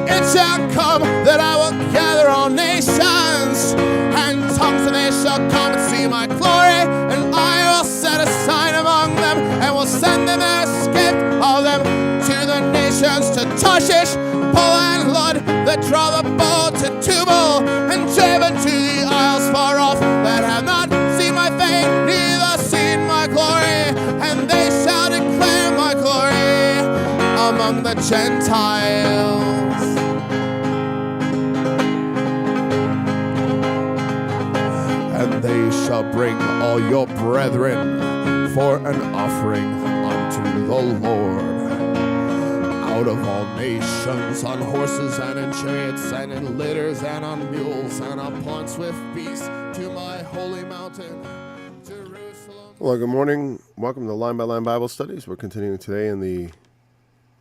It shall come that I will gather all nations, and tongues, and they shall come and see my glory, and I will set a sign among them, and will send them that escaped of them to the nations, to Tarshish, Pul and Lud, that draw the bow to Tubal, and Javan, to the isles far off, that have not seen my fame, neither seen my glory, and they shall declare my glory among the Gentiles. And they shall bring all your brethren for an offering unto the Lord out of all nations, on horses and in chariots and in litters and on mules and upon swift beasts, to my holy mountain, Jerusalem. Well, good morning. Welcome to Line by Line Bible Studies. We're continuing today in the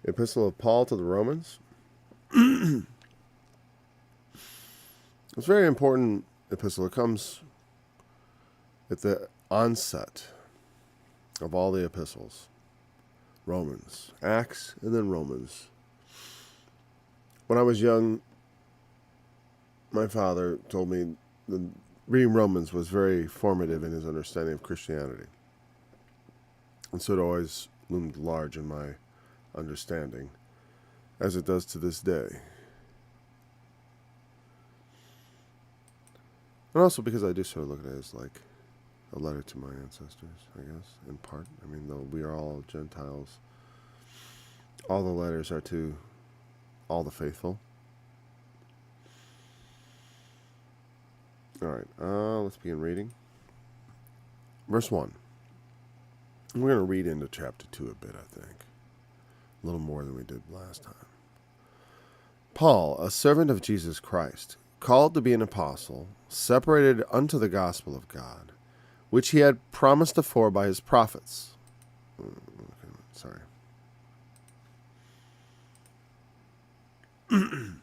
Epistle of Paul to the Romans. It's a very important epistle. It comes at the onset of all the epistles. Romans, Acts, and then Romans. When I was young, my father told me that reading Romans was very formative in his understanding of Christianity. And so it always loomed large in my understanding, as it does to this day. And also because I do sort of look at it as like a letter to my ancestors, I guess, in part. I mean, though we are all Gentiles, all the letters are to all the faithful. All right, let's begin reading. Verse 1. We're going to read into chapter 2 a bit, I think. A little more than we did last time. Paul, a servant of Jesus Christ, called to be an apostle, separated unto the gospel of God, which he had promised afore by his prophets. Sorry. In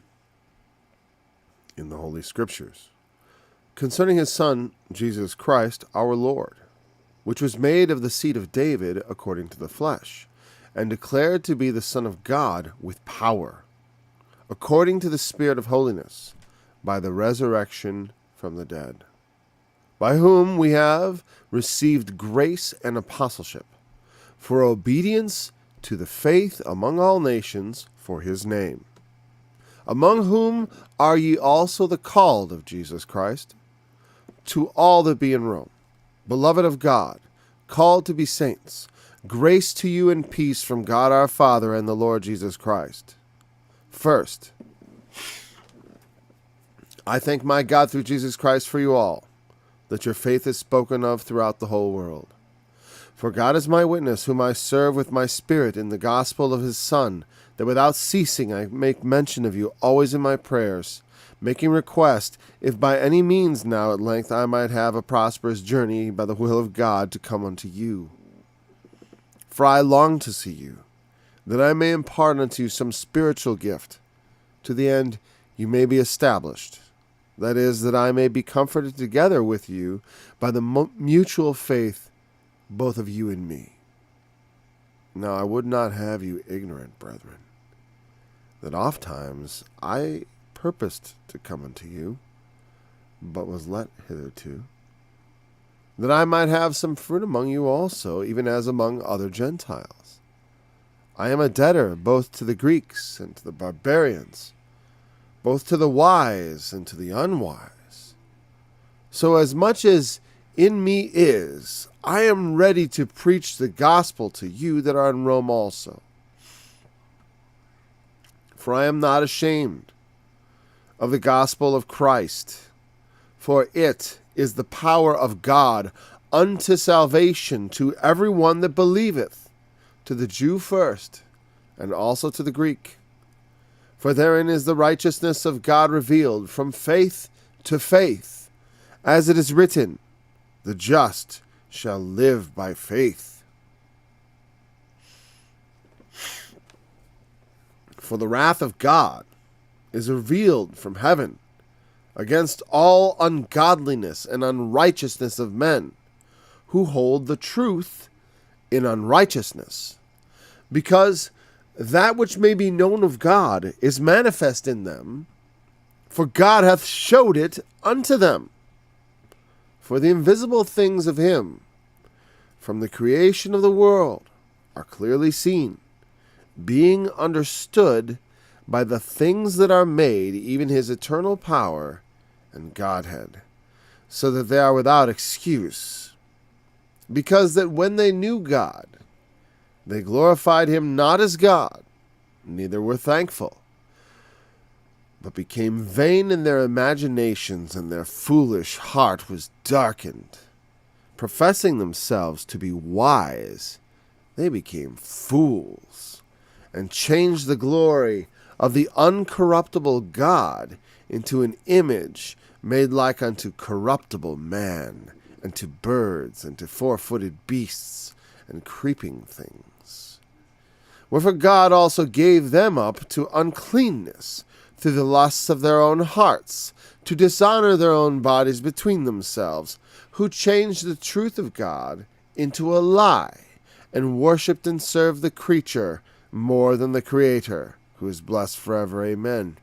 the Holy Scriptures, concerning his Son, Jesus Christ, our Lord, which was made of the seed of David according to the flesh, and declared to be the Son of God with power, according to the Spirit of holiness, by the resurrection from the dead, by whom we have received grace and apostleship, for obedience to the faith among all nations for his name, among whom are ye also the called of Jesus Christ, to all that be in Rome, beloved of God, called to be saints, grace to you and peace from God our Father and the Lord Jesus Christ. First, I thank my God through Jesus Christ for you all, that your faith is spoken of throughout the whole world. For God is my witness, whom I serve with my spirit in the gospel of his Son, that without ceasing I make mention of you always in my prayers, making request, if by any means now at length I might have a prosperous journey by the will of God to come unto you. For I long to see you, that I may impart unto you some spiritual gift, to the end you may be established. That is, that I may be comforted together with you by the mutual faith, both of you and me. Now I would not have you ignorant, brethren, that ofttimes I purposed to come unto you, but was let hitherto, that I might have some fruit among you also, even as among other Gentiles. I am a debtor both to the Greeks and to the barbarians, both to the wise and to the unwise. So as much as in me is, I am ready to preach the gospel to you that are in Rome also. For I am not ashamed of the gospel of Christ, for it is the power of God unto salvation to every one that believeth, to the Jew first, and also to the Greek. For therein is the righteousness of God revealed from faith to faith, as it is written, the just shall live by faith. For the wrath of God is revealed from heaven against all ungodliness and unrighteousness of men, who hold the truth in unrighteousness, because that which may be known of God is manifest in them, for God hath showed it unto them. For the invisible things of him, from the creation of the world, are clearly seen, being understood by the things that are made, even his eternal power and Godhead, so that they are without excuse. Because that when they knew God, they glorified him not as God, neither were thankful, but became vain in their imaginations, and their foolish heart was darkened. Professing themselves to be wise, they became fools, and changed the glory of the uncorruptible God into an image made like unto corruptible man, and to birds, and to four-footed beasts, and creeping things. Wherefore God also gave them up to uncleanness, through the lusts of their own hearts, to dishonor their own bodies between themselves, who changed the truth of God into a lie, and worshipped and served the creature more than the Creator, who is blessed forever. Amen.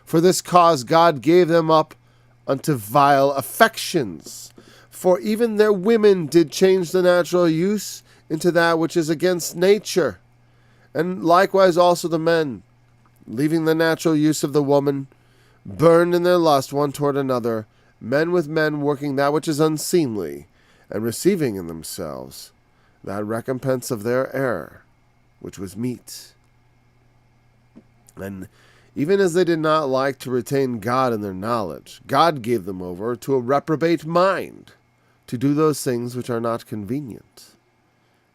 For this cause God gave them up unto vile affections. For even their women did change the natural use into that which is against nature. And likewise also the men, leaving the natural use of the woman, burned in their lust one toward another, men with men working that which is unseemly, and receiving in themselves that recompense of their error, which was meet. And even as they did not like to retain God in their knowledge, God gave them over to a reprobate mind, to do those things which are not convenient,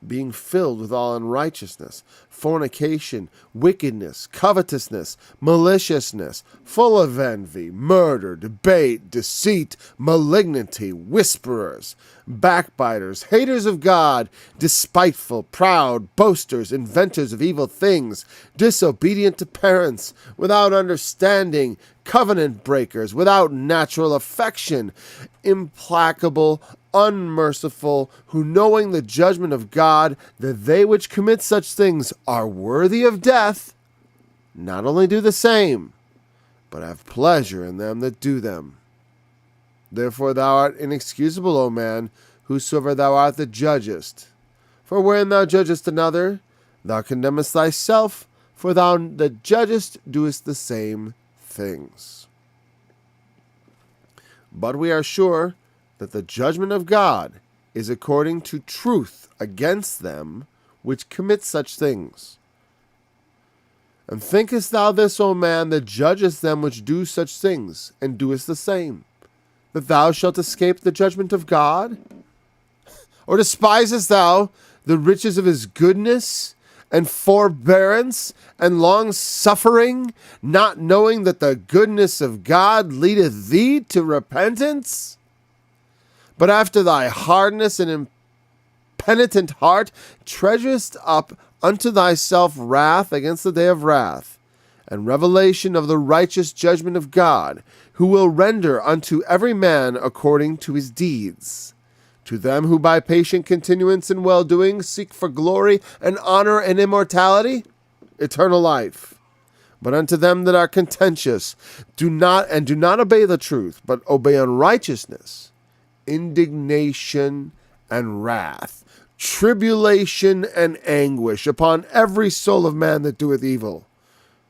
being filled with all unrighteousness, fornication, wickedness, covetousness, maliciousness, full of envy, murder, debate, deceit, malignity, whisperers, backbiters, haters of God, despiteful, proud, boasters, inventors of evil things, disobedient to parents, without understanding, covenant breakers, without natural affection, implacable, unmerciful, who knowing the judgment of God, that they which commit such things are worthy of death, not only do the same, but have pleasure in them that do them. Therefore thou art inexcusable, O man, whosoever thou art that judgest. For wherein thou judgest another, thou condemnest thyself, for thou that judgest doest the same things. But we are sure that the judgment of God is according to truth against them which commit such things. And thinkest thou this, O man, that judgest them which do such things, and doest the same, that thou shalt escape the judgment of God? Or despisest thou the riches of his goodness, and forbearance, and long-suffering, not knowing that the goodness of God leadeth thee to repentance? But after thy hardness and impenitent heart treasurest up unto thyself wrath against the day of wrath, and revelation of the righteous judgment of God, who will render unto every man according to his deeds. To them who by patient continuance in well-doing seek for glory and honor and immortality, eternal life. But unto them that are contentious, do not obey the truth, but obey unrighteousness, indignation and wrath, tribulation and anguish upon every soul of man that doeth evil,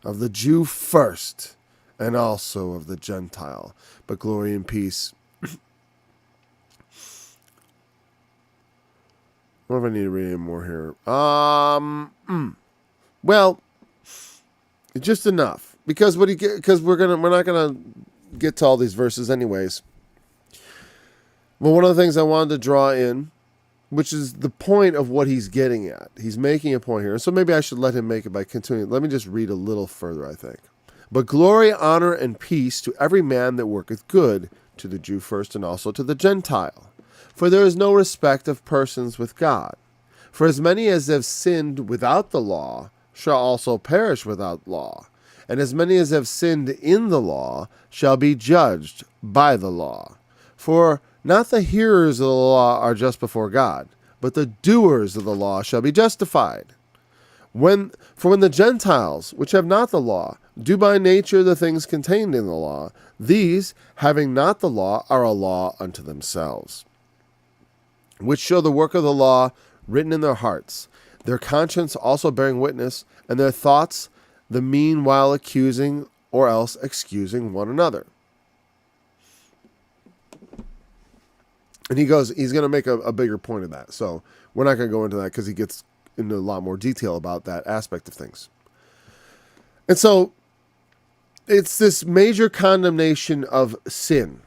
of the Jew first, and also of the Gentile. But glory and peace. What if I need to read any more here? Well, just enough, because we're not gonna get to all these verses anyways. Well, one of the things I wanted to draw in, which is the point of what he's getting at. He's making a point here. So maybe I should let him make it by continuing. Let me just read a little further, I think. But glory, honor, and peace to every man that worketh good, to the Jew first and also to the Gentile. For there is no respect of persons with God. For as many as have sinned without the law shall also perish without law. And as many as have sinned in the law shall be judged by the law. For not the hearers of the law are just before God, but the doers of the law shall be justified. when the Gentiles, which have not the law, do by nature the things contained in the law, these, having not the law, are a law unto themselves, which show the work of the law written in their hearts, their conscience also bearing witness, and their thoughts the meanwhile accusing or else excusing one another. And he's going to make a bigger point of that. So we're not going to go into that because he gets into a lot more detail about that aspect of things. And so it's this major condemnation of sin.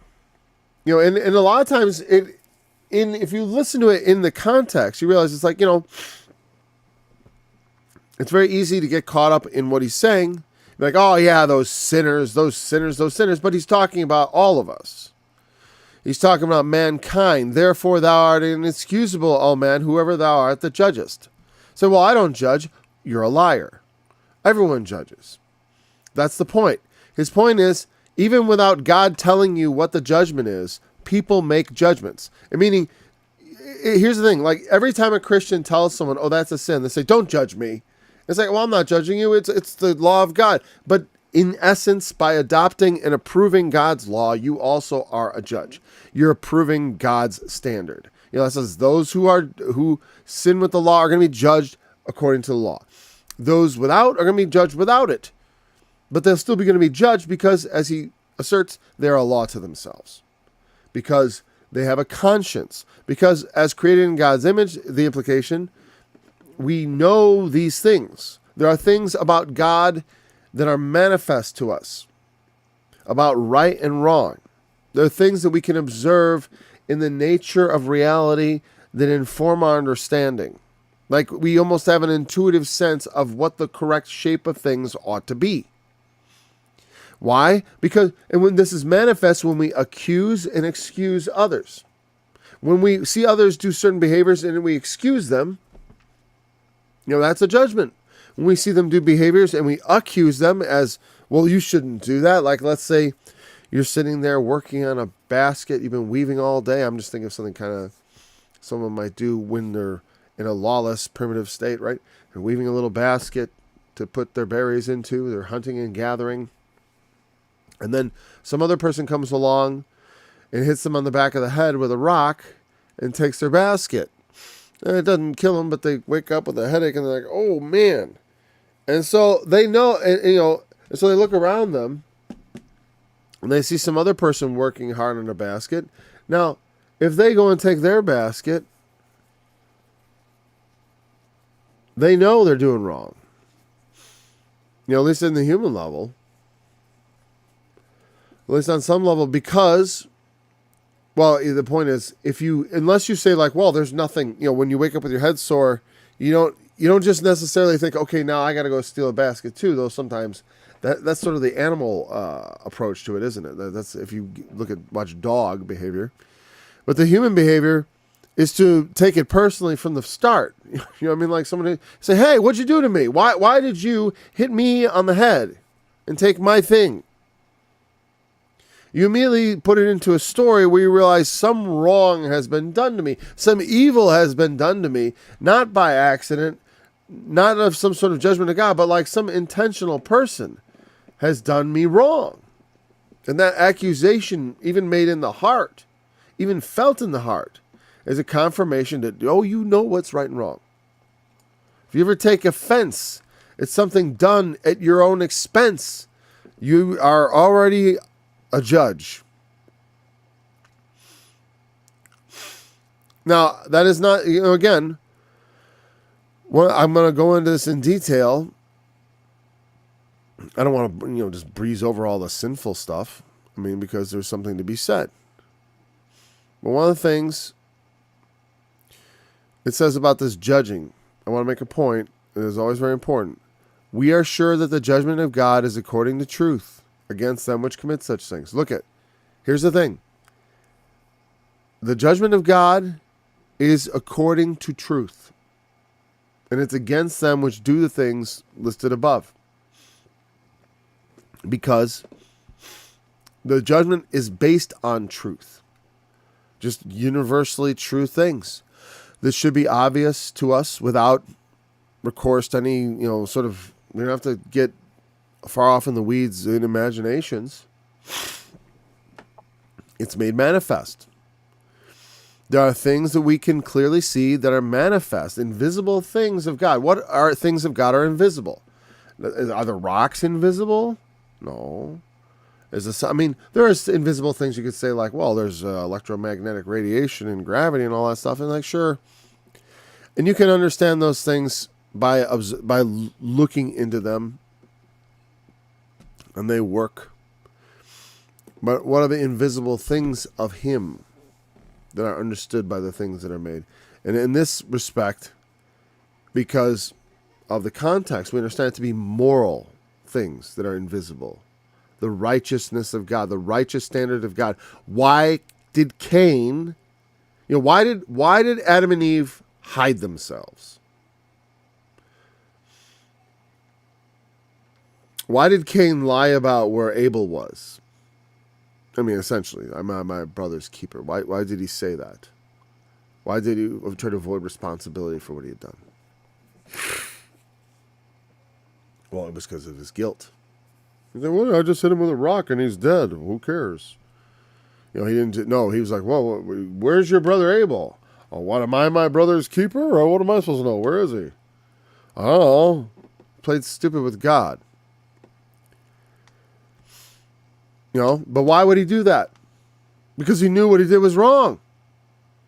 You know, and a lot of times if you listen to it in the context, you realize it's like, you know, it's very easy to get caught up in what he's saying. Like, oh yeah, those sinners. But he's talking about all of us. He's talking about mankind. Therefore thou art inexcusable, O man, whoever thou art that judgest. So, well, I don't judge. You're a liar. Everyone judges. That's the point. His point is, even without God telling you what the judgment is, people make judgments. And meaning, here's the thing. Like, every time a Christian tells someone, oh, that's a sin, they say, don't judge me. It's like, well, I'm not judging you. It's the law of God. But in essence, by adopting and approving God's law, you also are a judge. You're approving God's standard. You know, it says those who sin with the law are going to be judged according to the law. Those without are going to be judged without it. But they'll still be going to be judged because, as he asserts, they're a law to themselves. Because they have a conscience. Because as created in God's image, the implication, we know these things. There are things about God that are manifest to us, about right and wrong. There are things that we can observe in the nature of reality that inform our understanding. Like, we almost have an intuitive sense of what the correct shape of things ought to be. Why? Because, and when this is manifest, when we accuse and excuse others. When we see others do certain behaviors and we excuse them, you know, that's a judgment. When we see them do behaviors and we accuse them as, well, you shouldn't do that. Like, let's say you're sitting there working on a basket. You've been weaving all day. I'm just thinking of something kind of someone might do when they're in a lawless, primitive state, right? They're weaving a little basket to put their berries into. They're hunting and gathering. And then some other person comes along and hits them on the back of the head with a rock and takes their basket. And it doesn't kill them, but they wake up with a headache and they're like, oh, man. And so they know, and, you know, and so they look around them and they see some other person working hard on a basket. Now, if they go and take their basket, they know they're doing wrong. You know, at least in the human level. At least on some level, because, well, the point is, unless you say like, well, there's nothing, you know, when you wake up with your head sore, you don't just necessarily think, okay, now I got to go steal a basket too. Though sometimes that's sort of the animal approach to it, isn't it? That's if you watch dog behavior, but the human behavior is to take it personally from the start. You know what I mean? Like somebody say, hey, what'd you do to me? Why did you hit me on the head and take my thing? You immediately put it into a story where you realize some wrong has been done to me. Some evil has been done to me, not by accident, not of some sort of judgment of God, but like some intentional person has done me wrong. And that accusation, even made in the heart, even felt in the heart, is a confirmation that, oh, you know what's right and wrong. If you ever take offense at something done at your own expense, you are already a judge. Now, that is not, you know, again, well, I'm going to go into this in detail. I don't want to, you know, just breeze over all the sinful stuff. I mean, because there's something to be said. But one of the things it says about this judging, I want to make a point, it is always very important. We are sure that the judgment of God is according to truth against them which commit such things. Here's the thing. The judgment of God is according to truth. And it's against them which do the things listed above. Because the judgment is based on truth. Just universally true things. This should be obvious to us without recourse to any, sort of, we don't have to get far off in the weeds in imaginations. It's made manifest. There are things that we can clearly see that are manifest, invisible things of God. What are things of God are invisible? Are the rocks invisible? No. There are invisible things you could say, like, well, there's electromagnetic radiation and gravity and all that stuff. And like, sure. And you can understand those things by looking into them. And they work. But what are the invisible things of Him that are understood by the things that are made? And in this respect, because of the context, we understand it to be moral things that are invisible. The righteousness of God, the righteous standard of God. Why did Cain, why did Adam and Eve hide themselves? Why did Cain lie about where Abel was? Essentially, I'm my brother's keeper. Why did he say that? Why did he try to avoid responsibility for what he had done? Well, it was because of his guilt. He said, well, I just hit him with a rock and he's dead. Who cares? He didn't. No, he was like, well, where's your brother Abel? Oh, what, am I my brother's keeper? Or what am I supposed to know? Where is he? I don't know. Played stupid with God. But why would he do that? Because he knew what he did was wrong.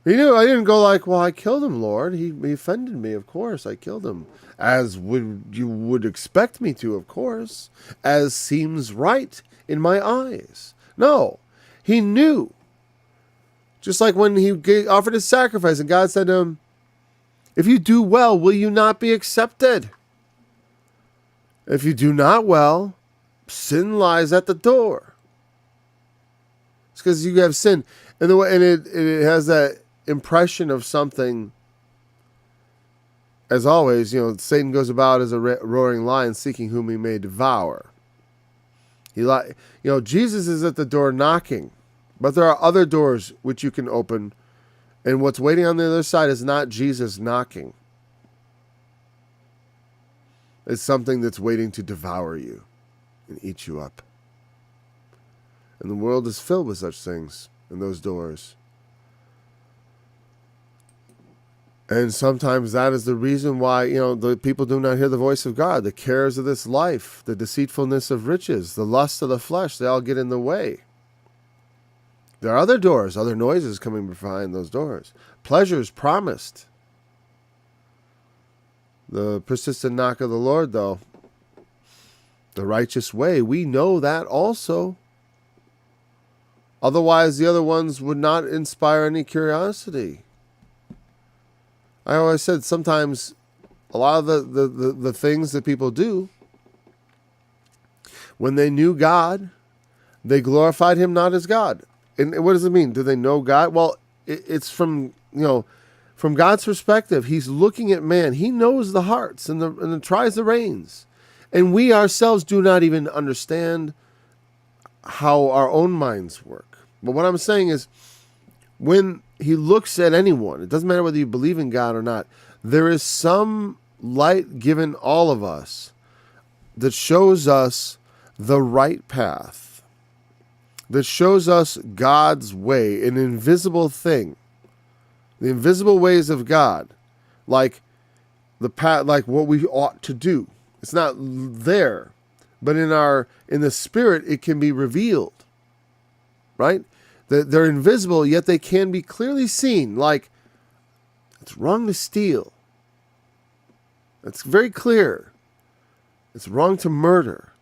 He knew. I didn't go like, well, I killed him, Lord. He offended me, of course. I killed him. As you would expect me to, of course. As seems right in my eyes. No. He knew. Just like when he offered his sacrifice and God said to him, if you do well, will you not be accepted? If you do not well, sin lies at the door. It's because you have sin. And it has that impression of something. As always, Satan goes about as a roaring lion seeking whom he may devour. Jesus is at the door knocking. But there are other doors which you can open. And what's waiting on the other side is not Jesus knocking. It's something that's waiting to devour you and eat you up. And the world is filled with such things and those doors. And sometimes that is the reason why, the people do not hear the voice of God. The cares of this life, the deceitfulness of riches, the lust of the flesh, they all get in the way. There are other doors, other noises coming behind those doors. Pleasures promised. The persistent knock of the Lord, though, the righteous way, we know that also. Otherwise, the other ones would not inspire any curiosity. I always said sometimes a lot of the things that people do, when they knew God, they glorified Him not as God. And what does it mean? Do they know God? Well, it's from God's perspective. He's looking at man. He knows the hearts and tries the reins. And we ourselves do not even understand how our own minds work. But what I'm saying is, when He looks at anyone, it doesn't matter whether you believe in God or not, there is some light given all of us that shows us the right path, that shows us God's way, an invisible thing, the invisible ways of God, like the path, like what we ought to do. It's not there, but in the spirit, it can be revealed, right? They're invisible, yet they can be clearly seen. Like, it's wrong to steal. It's very clear. It's wrong to murder.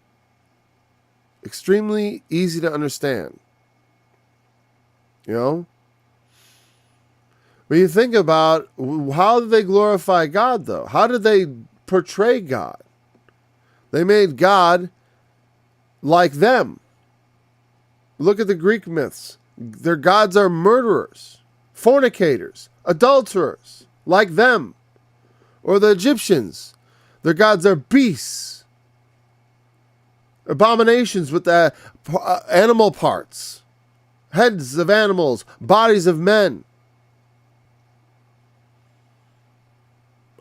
Extremely easy to understand. When you think about, how did they glorify God, though? How did they portray God? They made God like them. Look at the Greek myths. Their gods are murderers, fornicators, adulterers, like them. Or the Egyptians, their gods are beasts, abominations with the animal parts, heads of animals, bodies of men.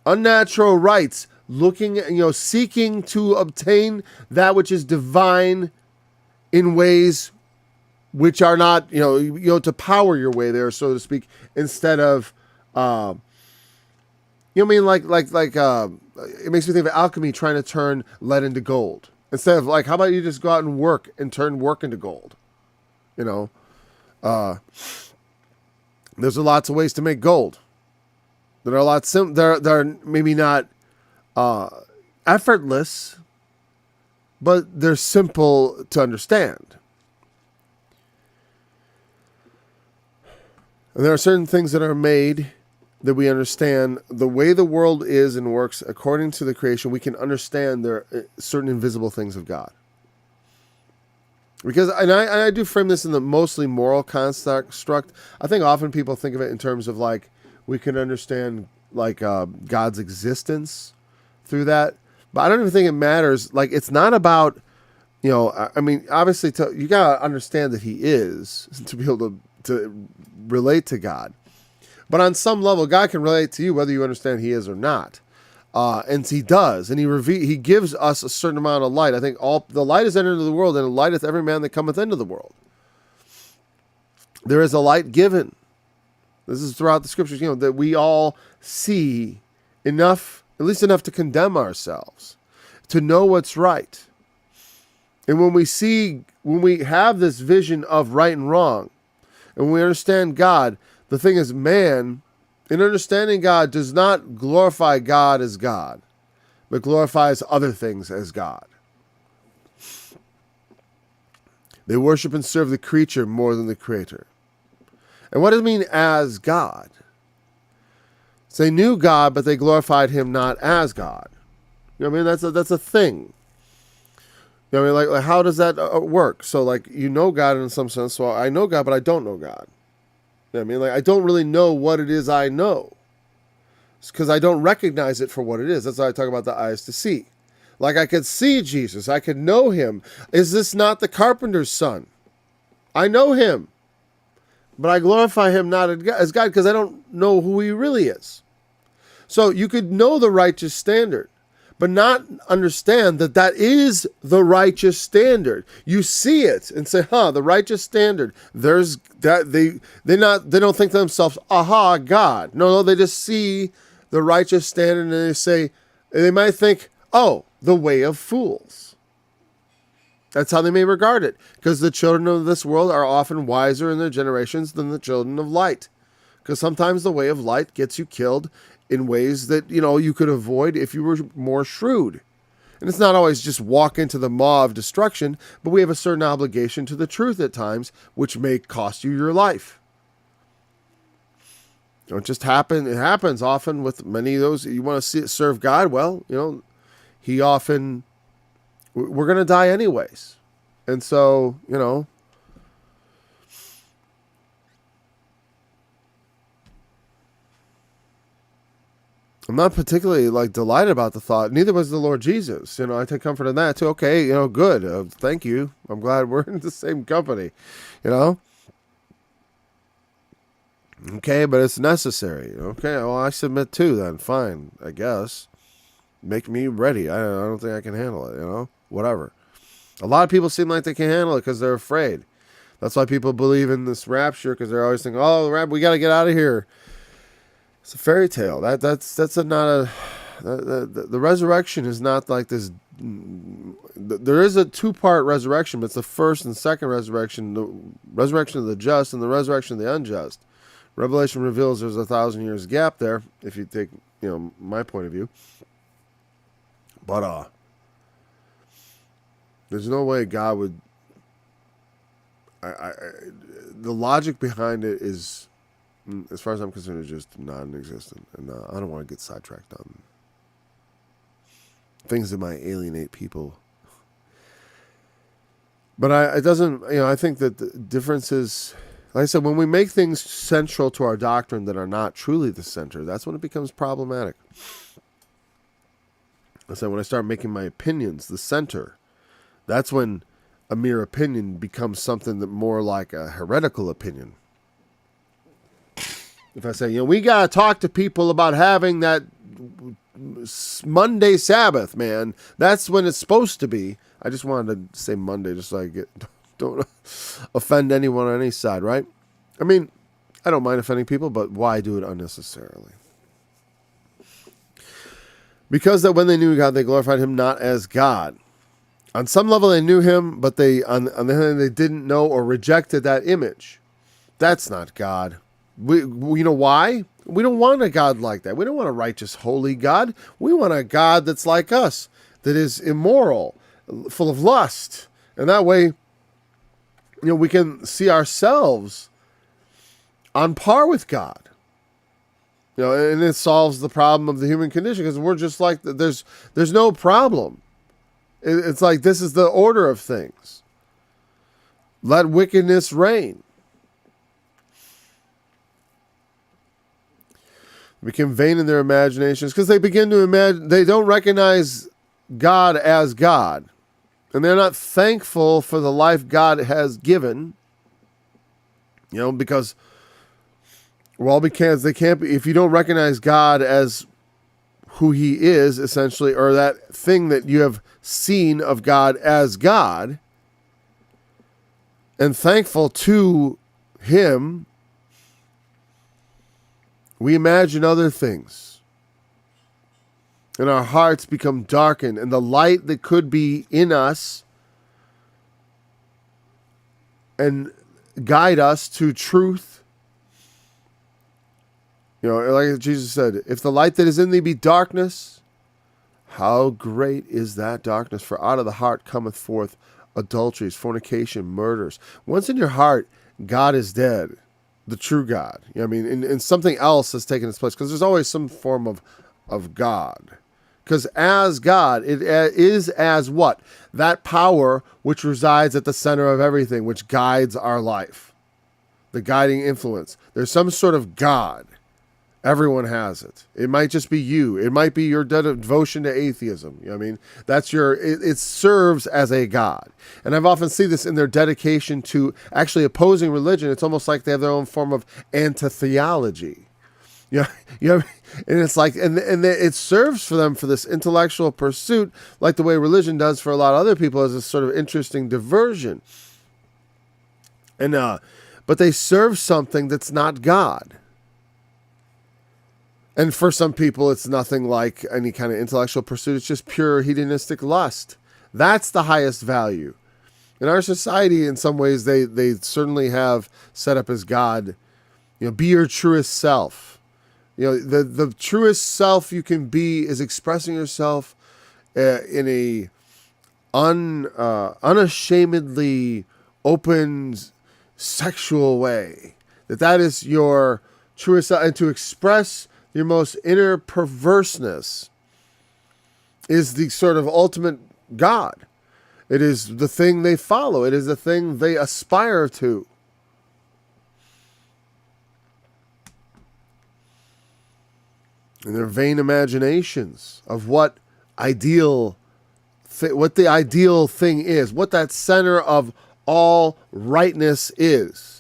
Unnatural rites, looking, seeking to obtain that which is divine in ways which are not, to power your way there, so to speak, instead of, it makes me think of alchemy trying to turn lead into gold. Instead of how about you just go out and work and turn work into gold? There's lots of ways to make gold. There are a lot they're maybe not effortless, but they're simple to understand. And there are certain things that are made that we understand the way the world is and works according to the creation. We can understand there are certain invisible things of God. Because, and I do frame this in the mostly moral construct. I think often people think of it in terms of we can understand God's existence through that. But I don't even think it matters. It's not about, obviously you got to understand that he is to be able to relate to God. But on some level, God can relate to you whether you understand he is or not. And he does. And he gives us a certain amount of light. I think the light is entered into the world, and it lighteth every man that cometh into the world. There is a light given. This is throughout the scriptures, that we all see enough, at least enough to condemn ourselves, to know what's right. And when we have this vision of right and wrong, and when we understand God, the thing is, man, in understanding God, does not glorify God as God, but glorifies other things as God. They worship and serve the creature more than the creator. And what does it mean as God? So they knew God, but they glorified him not as God. That's a thing. How does that work? So God in some sense. So I know God, but I don't know God. I don't really know what it is I know. It's because I don't recognize it for what it is. That's why I talk about the eyes to see. I could see Jesus. I could know him. Is this not the carpenter's son? I know him. But I glorify him not as God because I don't know who he really is. So you could know the righteous standard, but not understand that is the righteous standard. You see it and say, the righteous standard. There's that they don't think to themselves, aha, God. No, they just see the righteous standard and they might think, the way of fools. That's how they may regard it, because the children of this world are often wiser in their generations than the children of light. Because sometimes the way of light gets you killed in ways that, you could avoid if you were more shrewd. And it's not always just walk into the maw of destruction, but we have a certain obligation to the truth at times, which may cost you your life. It happens often with many of those. You want to serve God? Well, we're going to die anyways. And so, I'm not particularly delighted about the thought. Neither was the Lord Jesus. I take comfort in that too. Okay, good. Thank you. I'm glad we're in the same company. Okay, but it's necessary. Okay, well, I submit too then. Fine, I guess. Make me ready. I don't think I can handle it, whatever. A lot of people seem like they can handle it because they're afraid. That's why people believe in this rapture, because they're always thinking, the rapture, we got to get out of here. It's a fairy tale. The resurrection is not like this. There is a two-part resurrection, but it's the first and second resurrection, the resurrection of the just and the resurrection of the unjust. Revelation reveals there's 1,000 years gap there, if you take, my point of view. But there's no way God would. The logic behind it is, as far as I'm concerned, is just non-existent, and I don't want to get sidetracked on things that might alienate people. But it doesn't. I think that the difference is, like I said, when we make things central to our doctrine that are not truly the center, that's when it becomes problematic. I said, when I start making my opinions the center, that's when a mere opinion becomes something that more like a heretical opinion. If I say, we got to talk to people about having that Monday Sabbath, man. That's when it's supposed to be. I just wanted to say Monday just so I don't offend anyone on any side, right? I mean, I don't mind offending people, but why do it unnecessarily? Because that when they knew God, they glorified him not as God. On some level, they knew him, but on the other hand, they didn't know or rejected that image. That's not God. We you know why? We don't want a God like that. We don't want a righteous, holy God. We want a God that's like us, that is immoral, full of lust. And that way, we can see ourselves on par with God. And it solves the problem of the human condition, because we're just like, there's no problem. It's like, this is the order of things. Let wickedness reign. They become vain in their imaginations because they begin to imagine, they don't recognize God as God. And they're not thankful for the life God has given. Because they can't be, if you don't recognize God as who he is, essentially, or that thing that you have seen of God as God, and thankful to him, we imagine other things. And our hearts become darkened, and the light that could be in us and guide us to truth. Like Jesus said, if the light that is in thee be darkness, how great is that darkness? For out of the heart cometh forth adulteries, fornication, murders. Once in your heart, God is dead, the true God. And something else has taken its place, because there's always some form of God. Because as God, it is as what? That power which resides at the center of everything, which guides our life. The guiding influence. There's some sort of God. Everyone has it. It might just be you. It might be your devotion to atheism. That's it serves as a God. And I've often seen this in their dedication to actually opposing religion. It's almost like they have their own form of anti-theology. And it's like, and it serves for them for this intellectual pursuit, like the way religion does for a lot of other people, as a sort of interesting diversion. And, but they serve something that's not God. And for some people, it's nothing like any kind of intellectual pursuit. It's just pure hedonistic lust. That's the highest value. In our society, in some ways, they certainly have set up as God, be your truest self. The truest self you can be is expressing yourself in a unashamedly open sexual way. That is your truest self. And to express your most inner perverseness is the sort of ultimate God. It is the thing they follow. It is the thing they aspire to. And their vain imaginations of what the ideal thing is, what that center of all rightness is.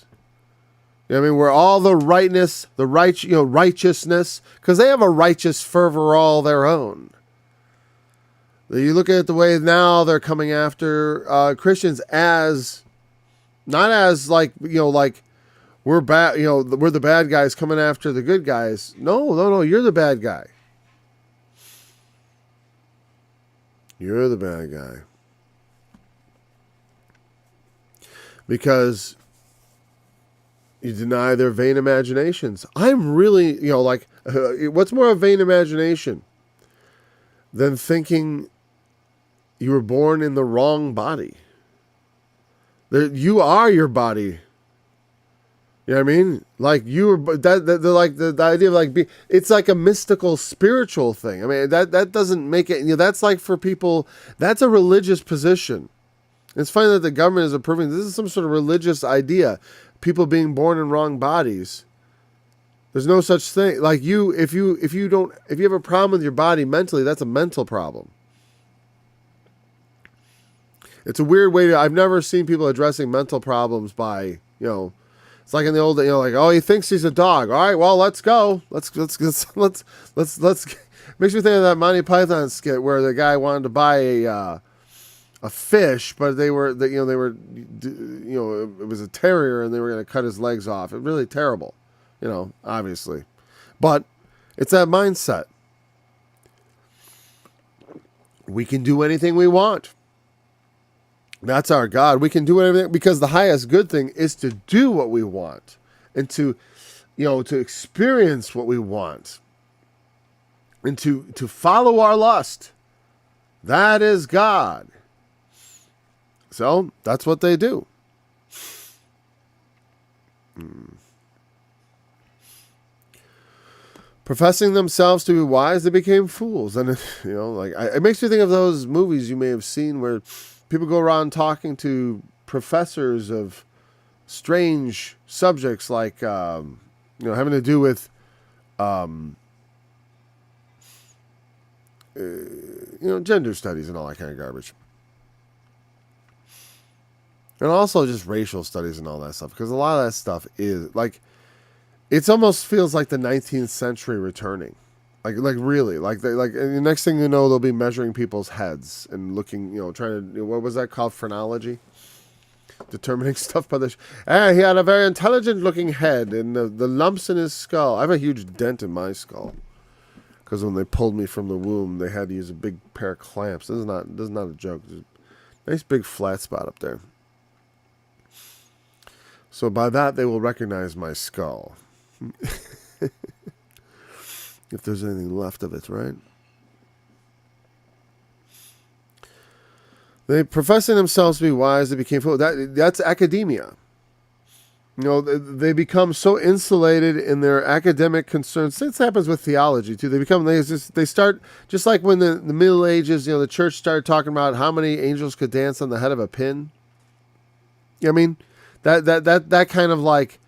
Where all the rightness, righteousness, because they have a righteous fervor all their own. You look at the way now they're coming after Christians as, not as like we're bad, we're the bad guys coming after the good guys. No, you're the bad guy. You're the bad guy. Because you deny their vain imaginations. I'm really, what's more a vain imagination than thinking you were born in the wrong body? You are your body. You know what I mean? Like the idea of it's like a mystical, spiritual thing. That doesn't make it. That's like for people. That's a religious position. It's funny that the government is approving. This is some sort of religious idea. People being born in wrong bodies. There's no such thing. Like if you have a problem with your body mentally, that's a mental problem. It's a weird way I've never seen people addressing mental problems by, it's like in the old, he thinks he's a dog. All right, well, let's go. Let's Makes me think of that Monty Python skit where the guy wanted to buy a fish, but they were it was a terrier and they were going to cut his legs off. It really terrible, obviously, but it's that mindset. We can do anything we want. That's our God. We can do everything because the highest good thing is to do what we want and to experience what we want and to follow our lust. That is God. So that's what they do. Professing themselves to be wise, they became fools. And, it makes me think of those movies you may have seen where people go around talking to professors of strange subjects like, having to do with, gender studies and all that kind of garbage. And also just racial studies and all that stuff. Because a lot of that stuff is, like, it almost feels like the 19th century returning. Like really. Like the next thing you know, they'll be measuring people's heads and looking, trying to, what was that called? Phrenology? Determining stuff by the... he had a very intelligent looking head and the lumps in his skull. I have a huge dent in my skull. Because when they pulled me from the womb, they had to use a big pair of clamps. This is not a joke. There's a nice big flat spot up there. So by that, they will recognize my skull. If there's anything left of it, right? They professing themselves to be wise, they became fools. That's academia. They become so insulated in their academic concerns. This happens with theology too. They start just like when the Middle Ages. The church started talking about how many angels could dance on the head of a pin. I mean, that kind of like,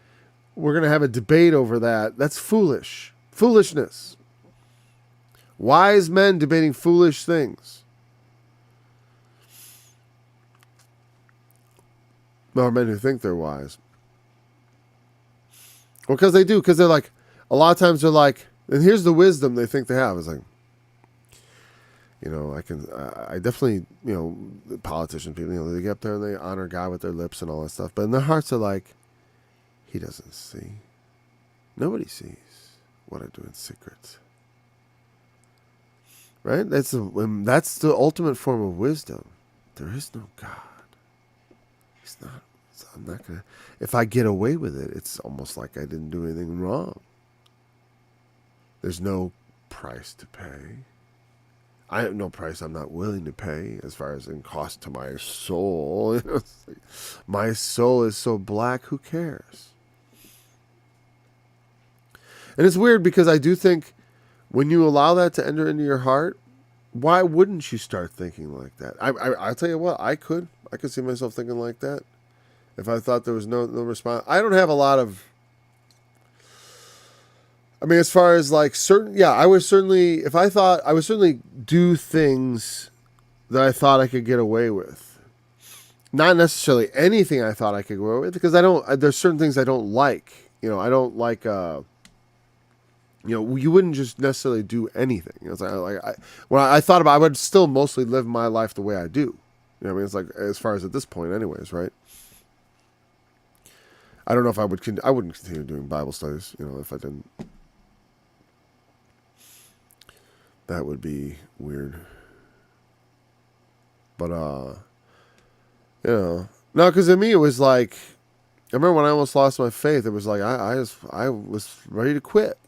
we're going to have a debate over that. That's foolishness. Wise men debating foolish things. Or men who think they're wise. Well, because they do. Because they're like, a lot of times they're like, and here's the wisdom they think they have. It's like, I definitely, the politician people, they get up there and they honor God with their lips and all that stuff. But in their hearts are like, he doesn't see. Nobody sees what I do in secret. Right? That's the ultimate form of wisdom. There is no God. He's not. So I'm not going to. If I get away with it, it's almost like I didn't do anything wrong. There's no price to pay. I have no price I'm not willing to pay as far as in cost to my soul. My soul is so black, who cares? And it's weird because I do think when you allow that to enter into your heart, why wouldn't you start thinking like that? I'll tell you what, I could see myself thinking like that if I thought there was no response. I don't have a lot of, as far as like I would certainly do things that I thought I could get away with. Not necessarily anything I thought I could get away with, because there's certain things I don't like. I don't like, you wouldn't just necessarily do anything. I thought about, I would still mostly live my life the way I do. It's like, as far as at this point anyways, right? I don't know if I wouldn't continue doing Bible studies, if I didn't. That would be weird. But, no, because in me, it was like, I remember when I almost lost my faith, it was like, I was ready to quit.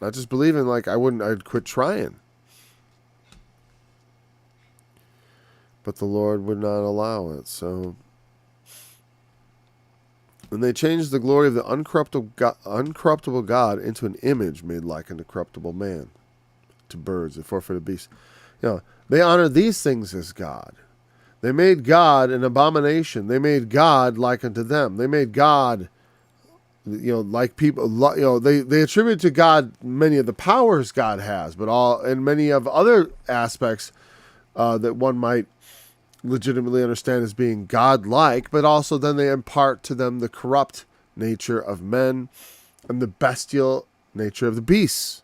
Not just believing, like, I'd quit trying. But the Lord would not allow it, so. And they changed the glory of the uncorruptible God into an image made like an corruptible man, to birds and four-footed beasts. They honored these things as God. They made God an abomination. They made God like unto them. They made God, like people. They attribute to God many of the powers God has, but and many of other aspects that one might legitimately understand as being God-like, but also then they impart to them the corrupt nature of men and the bestial nature of the beasts.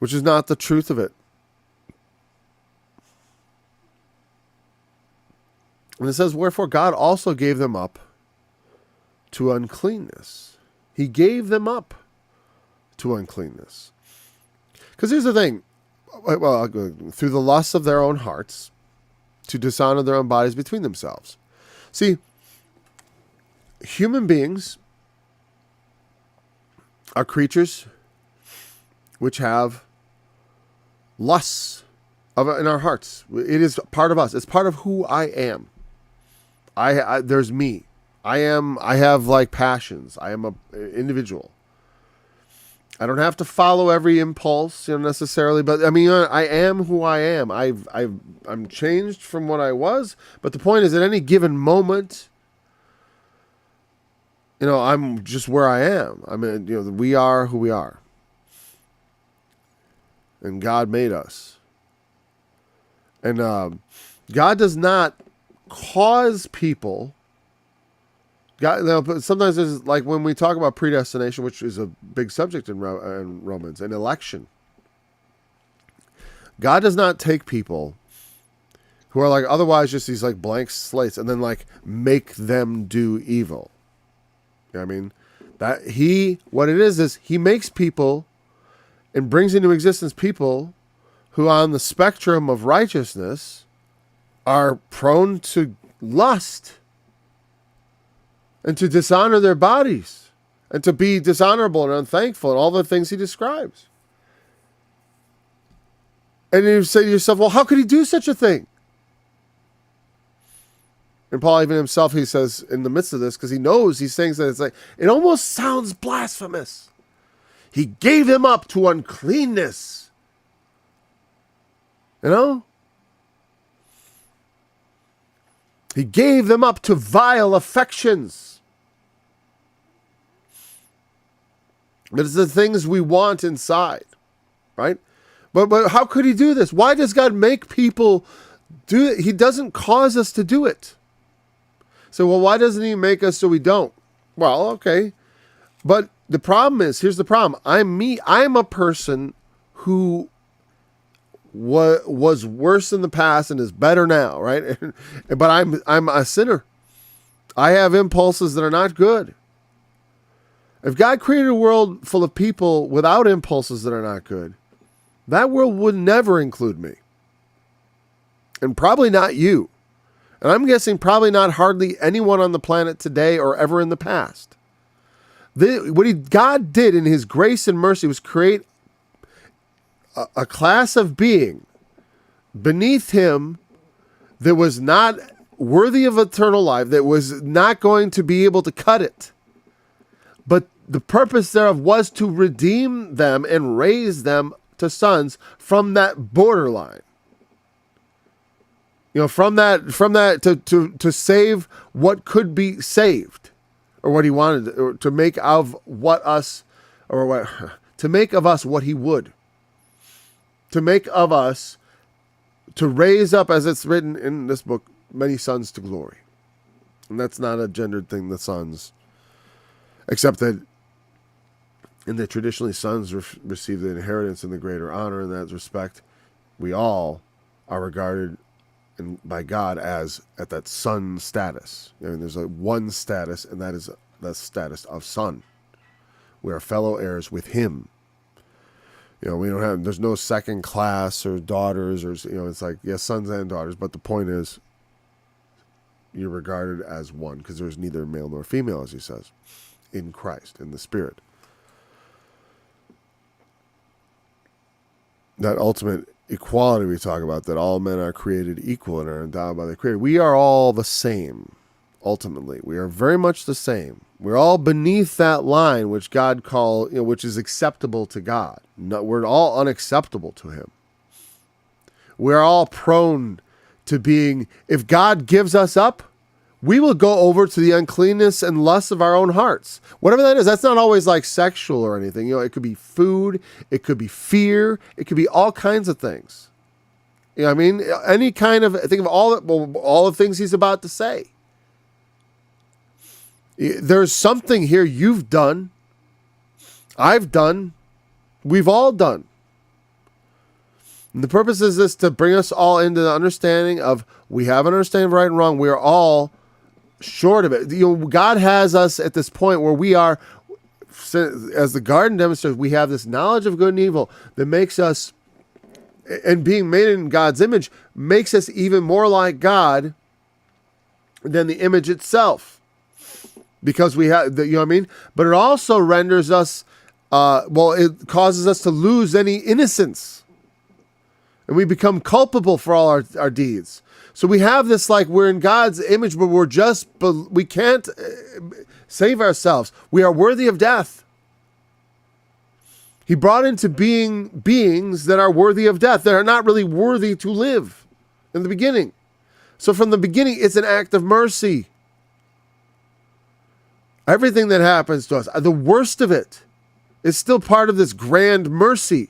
which is not the truth of it. And it says, wherefore God also gave them up to uncleanness. He gave them up to uncleanness. Because here's the thing. Well, through the lusts of their own hearts, to dishonor their own bodies between themselves. See, human beings are creatures which have lusts in our hearts. It is part of us. It's part of who I am. There's me. I have like passions. I am an individual. I don't have to follow every impulse, necessarily, but I mean, I am who I am. I'm changed from what I was, but the point is, at any given moment, I'm just where I am. I mean, we are who we are, and God made us, and God does not cause people. God, sometimes there's like when we talk about predestination, which is a big subject in Romans, and election. God does not take people who are like otherwise just these like blank slates and then like make them do evil. You know what I mean? What it is he makes people and brings into existence people who on the spectrum of righteousness are prone to lust and to dishonor their bodies and to be dishonorable and unthankful and all the things he describes. And you say to yourself, well, how could he do such a thing? And Paul even himself, he says in the midst of this, because he knows these things, that it's like, it almost sounds blasphemous. He gave them up to uncleanness. He gave them up to vile affections. But it's the things we want inside, right? But how could he do this? Why does God make people do it? He doesn't cause us to do it. So, well, why doesn't he make us so we don't? Well, okay. But the problem is, here's the problem. I'm a person who was worse in the past and is better now, right? But I'm a sinner. I have impulses that are not good. If God created a world full of people without impulses that are not good, that world would never include me. And probably not you. And I'm guessing probably not hardly anyone on the planet today or ever in the past. God did in his grace and mercy was create a class of being beneath him that was not worthy of eternal life, that was not going to be able to cut it. But the purpose thereof was to redeem them and raise them to sons from that borderline. From that to save what could be saved, or what he wanted, or to make of us what he would. To make of us, to raise up, as it's written in this book, many sons to glory. And that's not a gendered thing, the sons. Except that in the traditionally sons receive the inheritance and the greater honor in that respect. We all are regarded by God as at that son status. There's one status, and that is the status of son. We are fellow heirs with him. There's no second class or daughters, or it's like, yes, sons and daughters, but the point is you're regarded as one, because there's neither male nor female, as he says, in Christ, in the Spirit. That ultimate equality we talk about, that all men are created equal and are endowed by the Creator. We are all the same, ultimately. We are very much the same. We're all beneath that line which God which is acceptable to God. We're all unacceptable to him. We're all prone to being, if God gives us up, we will go over to the uncleanness and lust of our own hearts. Whatever that is, that's not always like sexual or anything. It could be food, it could be fear, it could be all kinds of things. Any kind of, think of all the things he's about to say. There's something here you've done, I've done, we've all done. And the purpose is this, to bring us all into the understanding of, we have an understanding of right and wrong. We are all short of it. God has us at this point where we are, as the garden demonstrates, we have this knowledge of good and evil that makes us, and being made in God's image, makes us even more like God than the image itself. Because we have, you know what I mean? But it also renders us, it causes us to lose any innocence. And we become culpable for all our deeds. So we have this, like, we're in God's image, but we can't save ourselves. We are worthy of death. He brought into being beings that are worthy of death, that are not really worthy to live in the beginning. So from the beginning, it's an act of mercy. Everything that happens to us, the worst of it, is still part of this grand mercy.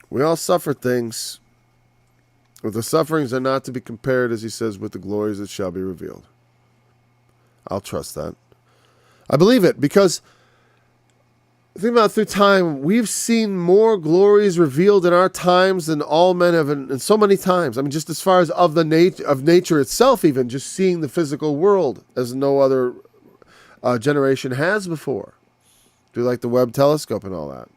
We all suffer things, but the sufferings are not to be compared, as he says, with the glories that shall be revealed. I'll trust that. I believe it, because think about, through time, we've seen more glories revealed in our times than all men have in so many times. I mean, just as far as of nature itself, even just seeing the physical world as no other generation has before. Do like the Webb telescope and all that.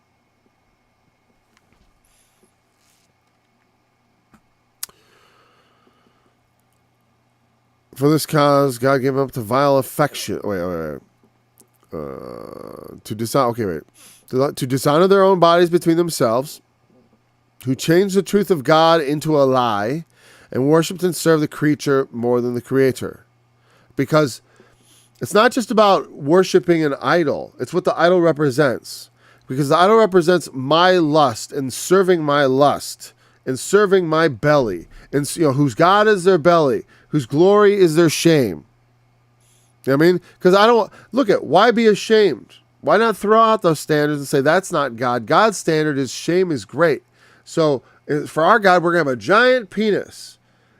For this cause, God gave up to vile affection. To dishonor their own bodies between themselves, who changed the truth of God into a lie, and worshipped and served the creature more than the Creator. Because it's not just about worshiping an idol; it's what the idol represents. Because the idol represents my lust, and serving my lust, and serving my belly, and whose God is their belly, whose glory is their shame. You know what I mean? Because why be ashamed? Why not throw out those standards and say, that's not God. God's standard is shame is great. So for our God, we're going to have a giant penis.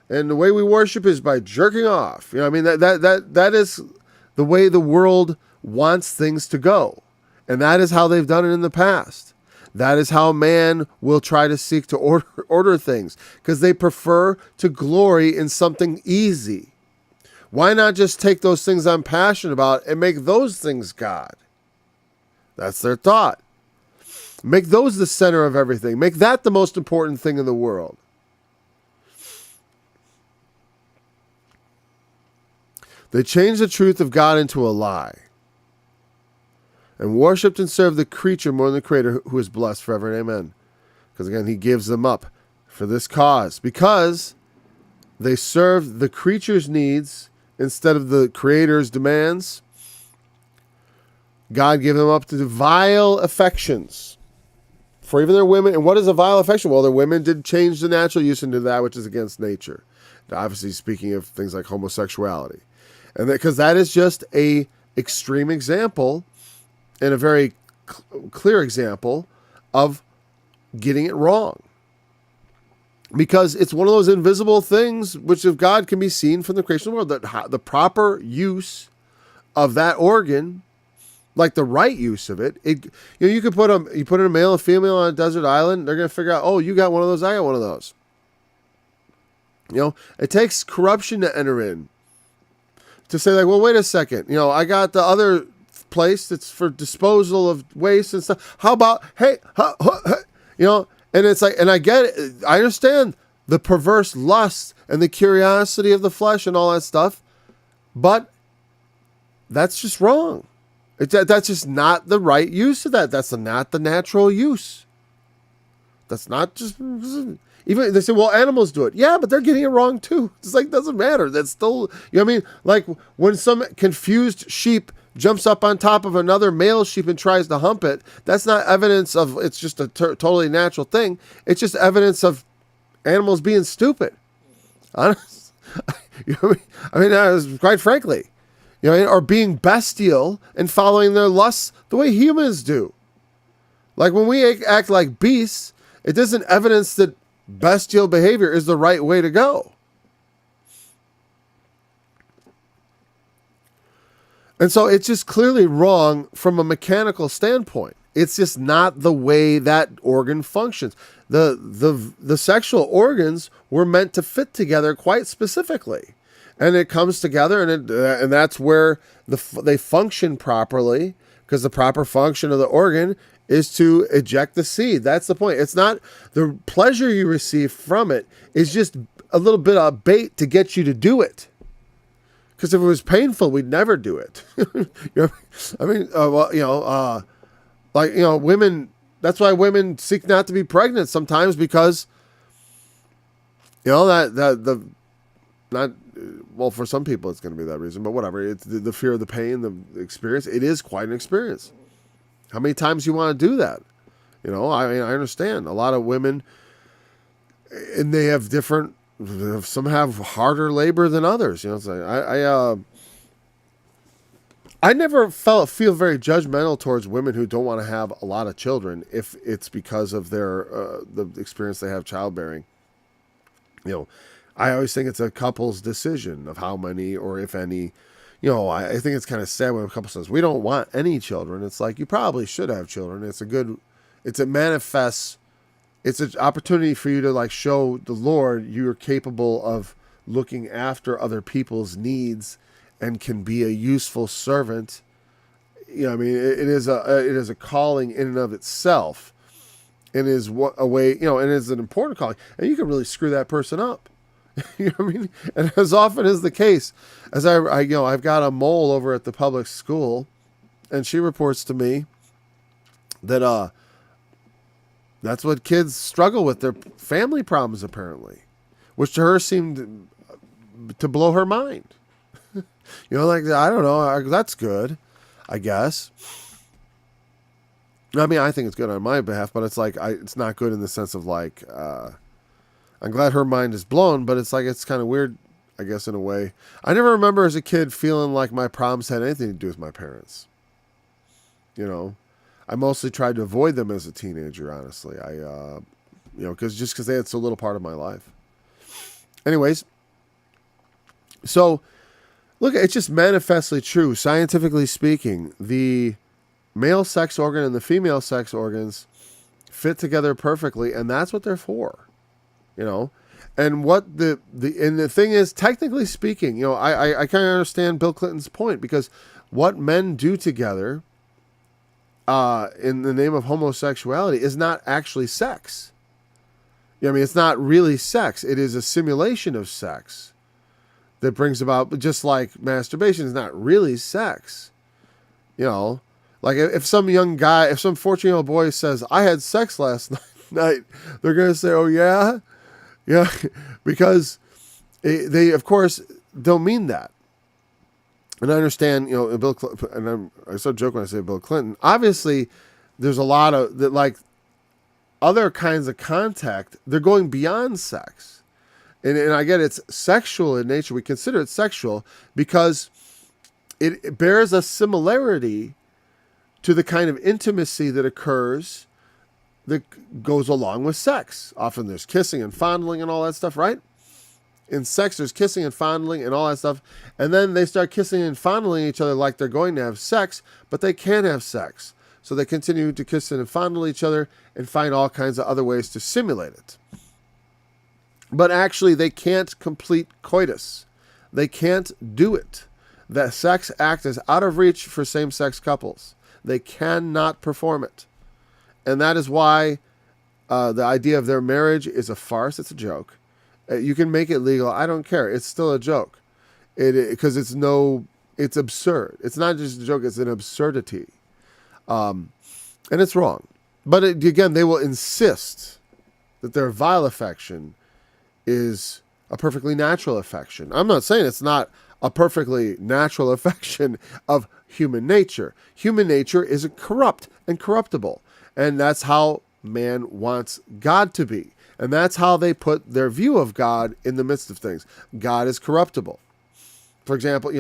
And the way we worship is by jerking off. You know what I mean? That is the way the world wants things to go. And that is how they've done it in the past. That is how man will try to seek to order things. Because they prefer to glory in something easy. Why not just take those things I'm passionate about and make those things God? That's their thought. Make those the center of everything. Make that the most important thing in the world. They changed the truth of God into a lie, and worshipped and served the creature more than the Creator, who is blessed forever and amen. Because again, he gives them up for this cause. Because they served the creature's needs instead of the Creator's demands, God gave them up to vile affections. For even their women, and what is a vile affection? Well, their women did change the natural use into that which is against nature. Obviously speaking of things like homosexuality. And because that is just a extreme example and a very clear example of getting it wrong. Because it's one of those invisible things which of God can be seen from the creation of the world. That the proper use of that organ, like the right use of it, you could put in a male and female on a desert island, they're going to figure out, oh, you got one of those, I got one of those. It takes corruption to enter in. To say like, well, wait a second, I got the other place that's for disposal of waste and stuff. How about, hey, and it's like, and I get it. I understand the perverse lust and the curiosity of the flesh and all that stuff, but that's just wrong. That's just not the right use of that. That's not the natural use. That's not just, even they say, well, animals do it. Yeah, but they're getting it wrong too. It's like, doesn't matter. That's still, you know what I mean? Like when some confused sheep jumps up on top of another male sheep and tries to hump it, that's not evidence of it's just a totally natural thing. It's just evidence of animals being stupid. Honest. Quite frankly, or being bestial and following their lusts the way humans do. Like when we act like beasts, it isn't evidence that bestial behavior is the right way to go. And so it's just clearly wrong from a mechanical standpoint. It's just not the way that organ functions. The sexual organs were meant to fit together quite specifically, and it comes together, and that's where they function properly, because the proper function of the organ is to eject the seed. That's the point. It's not the pleasure you receive from it is just a little bit of bait to get you to do it. Because if it was painful, we'd never do it. Women. That's why women seek not to be pregnant sometimes, because, for some people it's going to be that reason, but whatever. It's the fear of the pain, the experience. It is quite an experience. How many times do you want to do that? I understand a lot of women, and they have different. Some have harder labor than others. It's like I never feel very judgmental towards women who don't want to have a lot of children if it's because of their the experience they have childbearing. I always think it's a couple's decision of how many or if any. I think it's kind of sad when a couple says we don't want any children. It's like, you probably should have children. It's an opportunity for you to show the Lord you're capable of looking after other people's needs and can be a useful servant. It is a calling in and of itself. It is a way, and it's an important calling, and you can really screw that person up. And as often is the case, as I've got a mole over at the public school, and she reports to me that that's what kids struggle with, their family problems apparently, which to her seemed to blow her mind. I don't know, that's good, I guess. I think it's good on my behalf, but it's not good in the sense of I'm glad her mind is blown, but it's kind of weird, I guess, in a way. I never remember as a kid feeling like my problems had anything to do with my parents. I mostly tried to avoid them as a teenager, honestly. Because they had so little part of my life. Anyways, so look, it's just manifestly true. Scientifically speaking, the male sex organ and the female sex organs fit together perfectly, and that's what they're for. And what the thing is, technically speaking, I kind of understand Bill Clinton's point, because what men do together in the name of homosexuality is not actually sex. It's not really sex. It is a simulation of sex that brings about, just like masturbation is not really sex. If some young guy, if some 14-year-old boy says, I had sex last night, they're going to say, oh yeah? Yeah, because they of course don't mean that. And I understand, Bill Clinton, and I so joke when I say Bill Clinton. Obviously, there's a lot of that, other kinds of contact. They're going beyond sex, and I get it's sexual in nature. We consider it sexual because it bears a similarity to the kind of intimacy that occurs that goes along with sex. Often there's kissing and fondling and all that stuff, right? In sex, there's kissing and fondling and all that stuff. And then they start kissing and fondling each other like they're going to have sex, but they can't have sex. So they continue to kiss and fondle each other and find all kinds of other ways to simulate it. But actually, they can't complete coitus. They can't do it. The sex act is out of reach for same-sex couples. They cannot perform it. And that is why the idea of their marriage is a farce. It's a joke. You can make it legal. I don't care. It's still a joke. Because it's absurd. It's not just a joke. It's an absurdity. And it's wrong. But again, they will insist that their vile affection is a perfectly natural affection. I'm not saying it's not a perfectly natural affection of human nature. Human nature is corrupt and corruptible. And that's how man wants God to be. And that's how they put their view of God in the midst of things. God is corruptible. For example,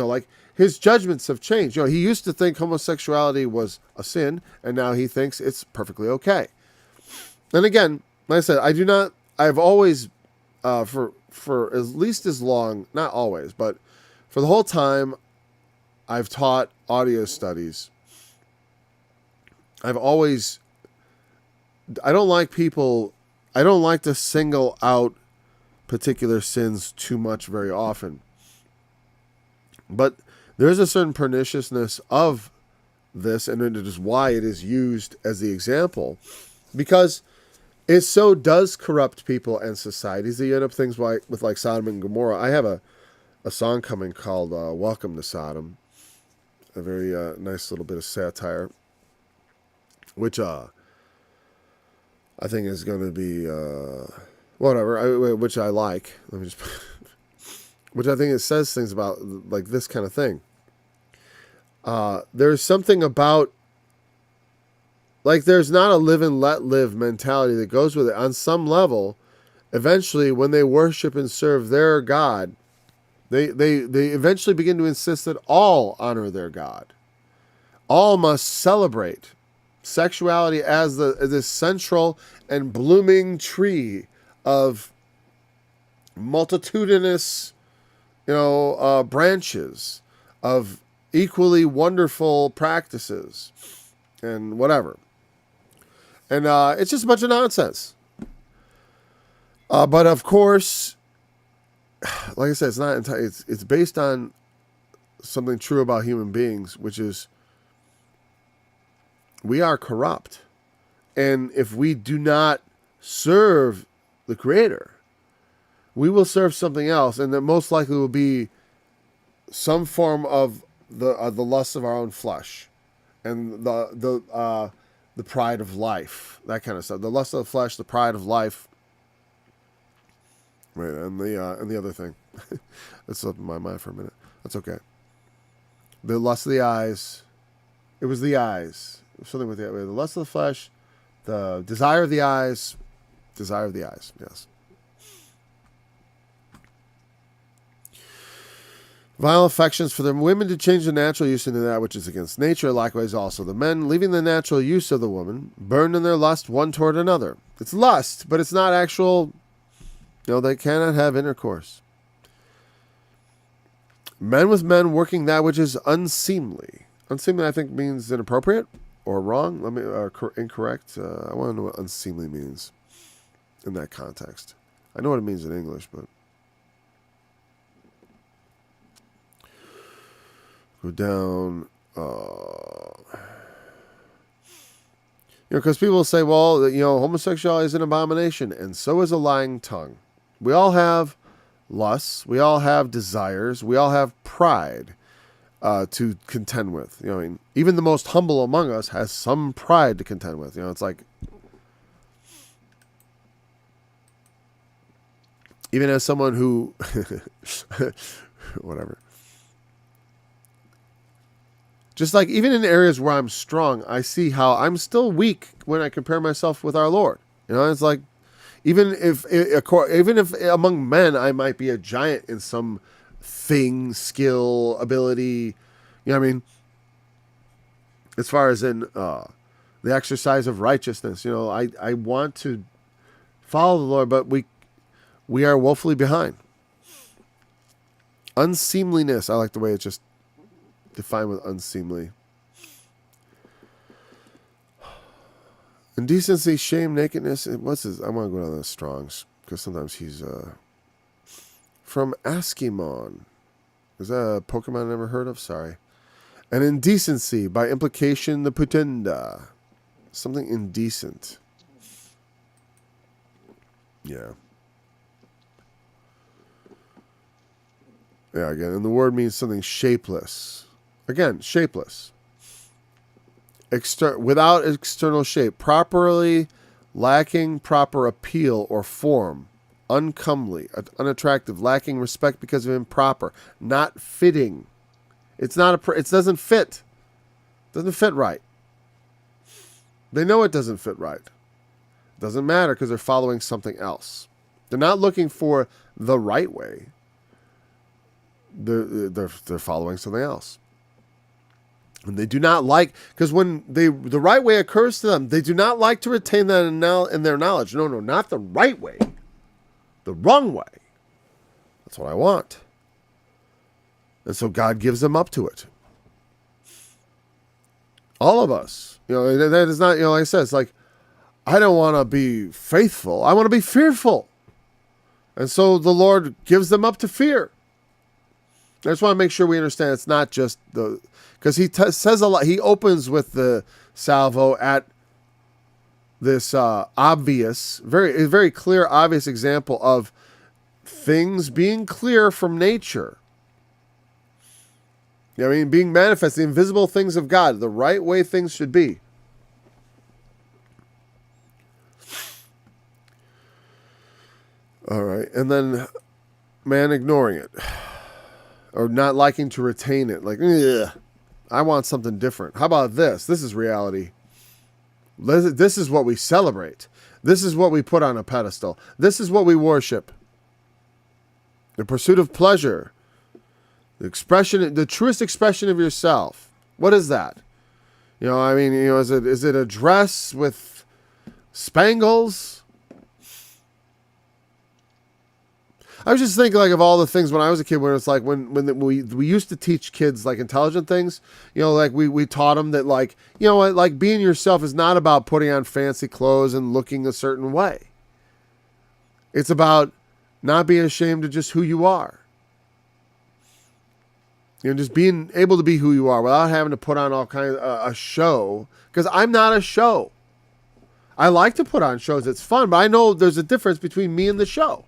his judgments have changed. He used to think homosexuality was a sin, and now he thinks it's perfectly okay. And again, like I said, I've always, for at least as long, not always, but for the whole time, I've taught audio studies, I don't like to single out particular sins too much very often. But there's a certain perniciousness of this, and it is why it is used as the example, because it so does corrupt people and societies that you end up things with like Sodom and Gomorrah. I have a song coming called Welcome to Sodom, a very nice little bit of satire, which I think is going to be which I like. Let me just, which I think it says things about like this kind of thing. There's something about, like, there's not a live and let live mentality that goes with it. On some level, eventually, when they worship and serve their God, they eventually begin to insist that all honor their God. All must celebrate sexuality as this central and blooming tree of multitudinous, branches of equally wonderful practices and whatever. And it's just a bunch of nonsense. But of course, like I said, it's not entirely. It's based on something true about human beings, which is we are corrupt, and if we do not serve the Creator, we will serve something else, and that most likely will be some form of the lust of our own flesh, and the pride of life, that kind of stuff. The lust of the flesh, the pride of life. Right, and the other thing. That slipped in my mind for a minute. That's okay. The lust of the eyes. It was the eyes. It was something with the lust of the flesh, the desire of the eyes. Desire of the eyes, yes. Vile affections, for the women to change the natural use into that which is against nature. Likewise also the men, leaving the natural use of the woman, burned in their lust one toward another. It's lust, but it's not actual. They cannot have intercourse. Men with men working that which is unseemly. Unseemly, I think, means inappropriate or wrong. Incorrect. I want to know what unseemly means in that context. I know what it means in English, but go down. Because people say, well, homosexuality is an abomination, and so is a lying tongue. We all have lusts. We all have desires. We all have pride to contend with. Even the most humble among us has some pride to contend with. It's like, even as someone who, whatever. Just like even in areas where I'm strong, I see how I'm still weak when I compare myself with our Lord. It's like, even if among men I might be a giant in some thing, skill, ability, as far as in the exercise of righteousness, I want to follow the Lord, but we are woefully behind. Unseemliness, I like the way it's just defined with unseemly. Indecency, shame, nakedness. What's this? I want to go down to Strong's, because sometimes he's from Askimon. Is that a Pokemon I never heard of? Sorry. And indecency, by implication, the putenda. Something indecent. Yeah. Yeah, again, and the word means something shapeless. Again, shapeless. Without external shape, properly lacking proper appeal or form, uncomely, unattractive, lacking respect because of improper, not fitting. It doesn't fit. It doesn't fit right. They know it doesn't fit right. It doesn't matter because they're following something else. They're not looking for the right way. They're following something else. And they do not like, because when the right way occurs to them, they do not like to retain that in their knowledge. No, not the right way. The wrong way. That's what I want. And so God gives them up to it. All of us. That is not, like I said, it's like, I don't want to be faithful. I want to be fearful. And so the Lord gives them up to fear. I just want to make sure we understand it's not just because he says a lot. He opens with the salvo at this obvious, very clear, obvious example of things being clear from nature. Being manifest, the invisible things of God, the right way things should be. All right. And then man ignoring it or not liking to retain it. Like, I want something different. How about this? This is reality. This is what we celebrate. This is what we put on a pedestal. This is what we worship. The pursuit of pleasure. The truest expression of yourself. What is that? Is it a dress with spangles? I was just thinking of all the things when I was a kid, where it's like when we used to teach kids intelligent things, we taught them that being yourself is not about putting on fancy clothes and looking a certain way. It's about not being ashamed of just who you are. Just being able to be who you are without having to put on all kinds of a show. Because I'm not a show. I like to put on shows. It's fun, but I know there's a difference between me and the show.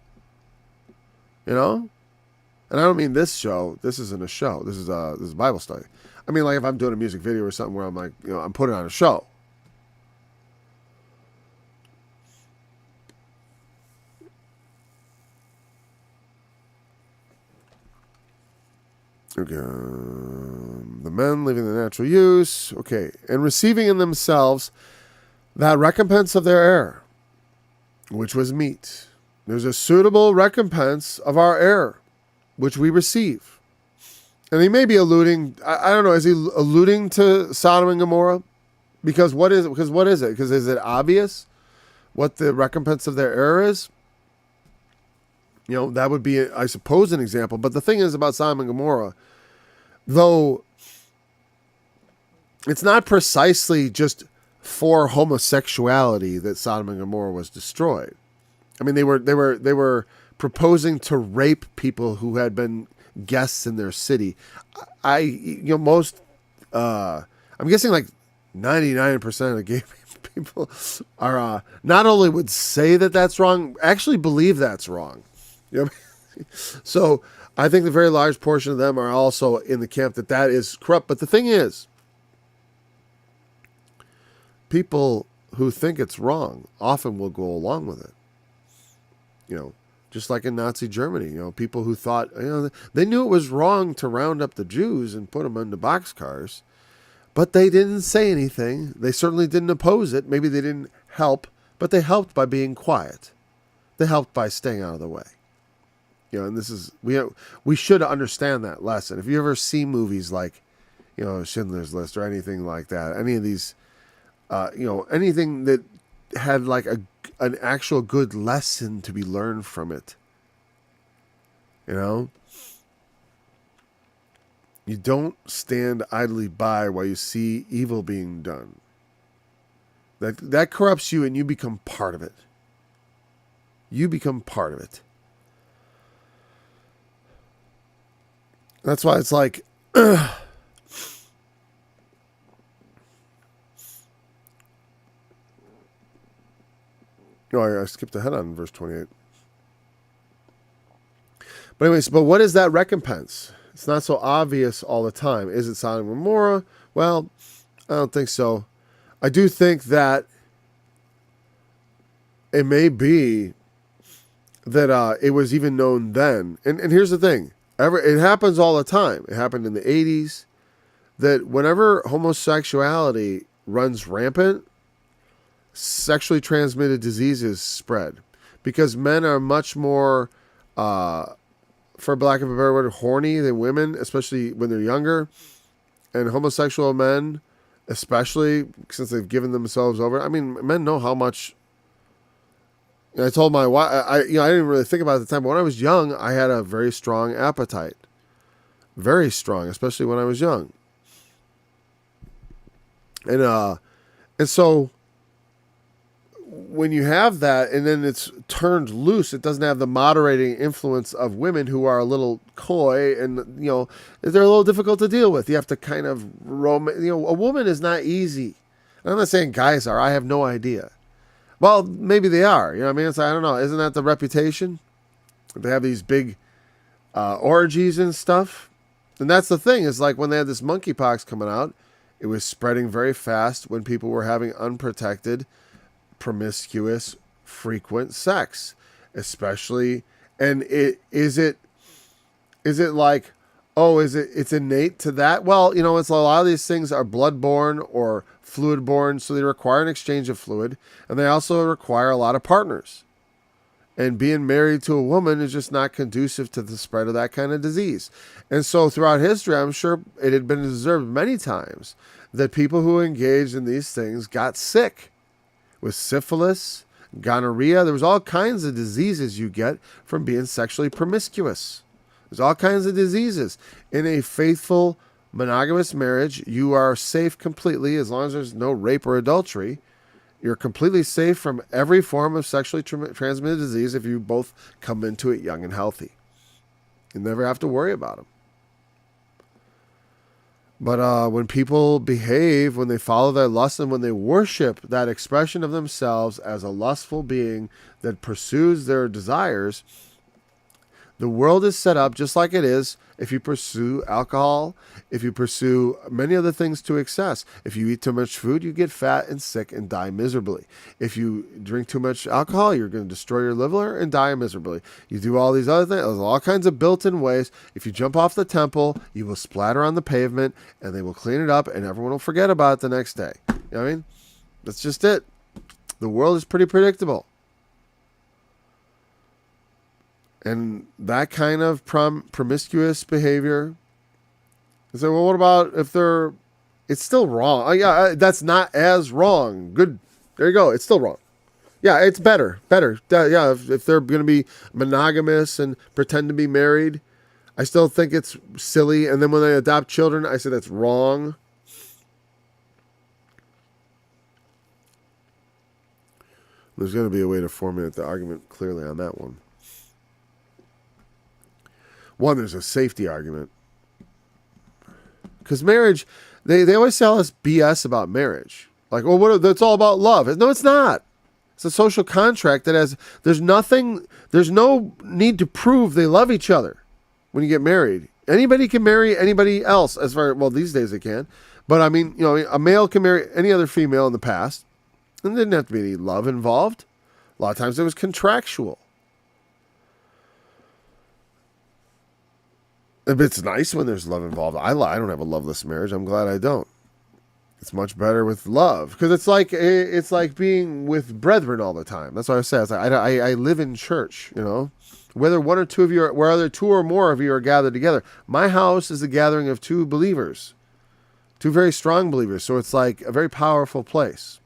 And I don't mean this show. This isn't a show. This is a Bible study. I mean, if I'm doing a music video or something where I'm I'm putting on a show. Okay. The men leaving the natural use. Okay. And receiving in themselves that recompense of their error, which was meat. There's a suitable recompense of our error, which we receive. And he may be alluding, I don't know, is he alluding to Sodom and Gomorrah? Because what is it? Because is it obvious what the recompense of their error is? That would be, I suppose, an example. But the thing is about Sodom and Gomorrah, though it's not precisely just for homosexuality that Sodom and Gomorrah was destroyed. They were proposing to rape people who had been guests in their city. I'm guessing 99% of gay people are not only would say that that's wrong, actually believe that's wrong. So I think the very large portion of them are also in the camp that is corrupt. But the thing is, people who think it's wrong often will go along with it. Just like in Nazi Germany, people who thought, they knew it was wrong to round up the Jews and put them into boxcars, but they didn't say anything. They certainly didn't oppose it. Maybe they didn't help, but they helped by being quiet. They helped by staying out of the way. And this is, we should understand that lesson. If you ever see movies like, Schindler's List or anything like that, any of these, anything that had an actual good lesson to be learned from it. You don't stand idly by while you see evil being done. That corrupts you and you become part of it. You become part of it. That's why it's I skipped ahead on verse 28. But anyways, what is that recompense? It's not so obvious all the time. Is it Sodom and Gomorrah? Well, I don't think so. I do think that it may be that it was even known then. And here's the thing. It happens all the time. It happened in the 80s. That whenever homosexuality runs rampant, sexually transmitted diseases spread. Because men are much more, for lack of a better word, horny than women, especially when they're younger. And homosexual men, especially since they've given themselves over. Men know how much. I told my wife, I didn't really think about it at the time, but when I was young, I had a very strong appetite. Very strong, especially when I was young. And so when you have that and then it's turned loose, it doesn't have the moderating influence of women who are a little coy and, they're a little difficult to deal with. You have to kind of a woman is not easy. And I'm not saying guys are. I have no idea. Well, maybe they are. I mean, I don't know. Isn't that the reputation? They have these big orgies and stuff. And that's the thing, is like when they had this monkeypox coming out, it was spreading very fast when people were having unprotected, promiscuous, frequent sex, especially. And is it like, it's innate to that? Well, it's a lot of these things are bloodborne or fluid-borne, so they require an exchange of fluid, and they also require a lot of partners. And being married to a woman is just not conducive to the spread of that kind of disease. And so throughout history, I'm sure it had been observed many times that people who engaged in these things got sick with syphilis, gonorrhea. There was all kinds of diseases you get from being sexually promiscuous. There's all kinds of diseases. In a faithful monogamous marriage, you are safe completely as long as there's no rape or adultery. You're completely safe from every form of sexually transmitted disease if you both come into it young and healthy. You never have to worry about them. But when people behave, when they follow their lust, and when they worship that expression of themselves as a lustful being that pursues their desires, the world is set up just like it is if you pursue alcohol, if you pursue many other things to excess. If you eat too much food, you get fat and sick and die miserably. If you drink too much alcohol, you're going to destroy your liver and die miserably. You do all these other things. There's all kinds of built-in ways. If you jump off the temple, you will splatter on the pavement, and they will clean it up, and everyone will forget about it the next day. You know what I mean? That's just it. The world is pretty predictable. And that kind of promiscuous behavior. You say, well, what about if it's still wrong? Oh, yeah, that's not as wrong. Good. There you go. It's still wrong. Yeah, it's better. Yeah, if they're going to be monogamous and pretend to be married, I still think it's silly. And then when they adopt children, I say that's wrong. There's going to be a way to formulate the argument clearly on that one. One, there's a safety argument. Because marriage, they always tell us BS about marriage. Like, well, that's all about love. No, it's not. It's a social contract that there's no need to prove they love each other when you get married. Anybody can marry anybody else these days they can. But I mean, a male can marry any other female in the past. And there didn't have to be any love involved. A lot of times it was contractual. It's nice when there's love involved. I don't have a loveless marriage. I'm glad I don't. It's much better with love, because it's like being with brethren all the time. That's what I say. I live in church. Whether one or two of you whether two or more of you are gathered together. My house is a gathering of two believers, two very strong believers. So it's like a very powerful place.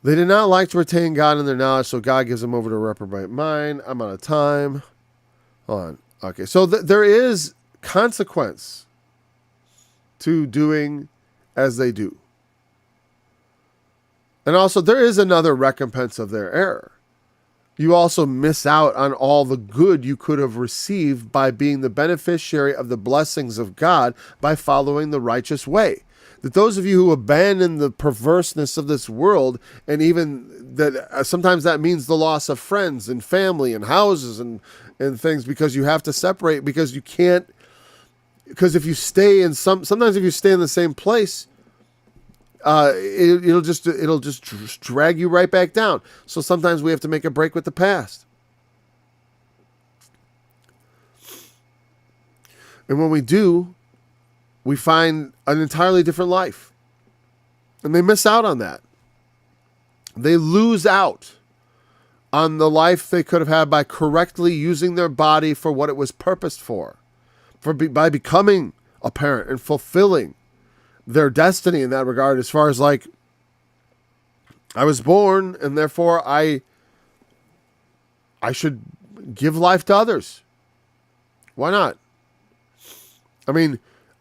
They did not like to retain God in their knowledge, so God gives them over to a reprobate mind. I'm out of time. Hold on. Okay, so there is consequence to doing as they do. And also, there is another recompense of their error. You also miss out on all the good you could have received by being the beneficiary of the blessings of God by following the righteous way. That those of you who abandon the perverseness of this world, and even that sometimes that means the loss of friends and family and houses and things, because you have to separate, because you can't, because if you stay in sometimes if you stay in the same place, it'll just drag you right back down. So sometimes we have to make a break with the past. And when we do, we find an entirely different life. And they miss out on that. They lose out on the life they could have had by correctly using their body for what it was purposed for by becoming a parent and fulfilling their destiny in that regard, as far as like, I was born and therefore I should give life to others. Why not? I mean,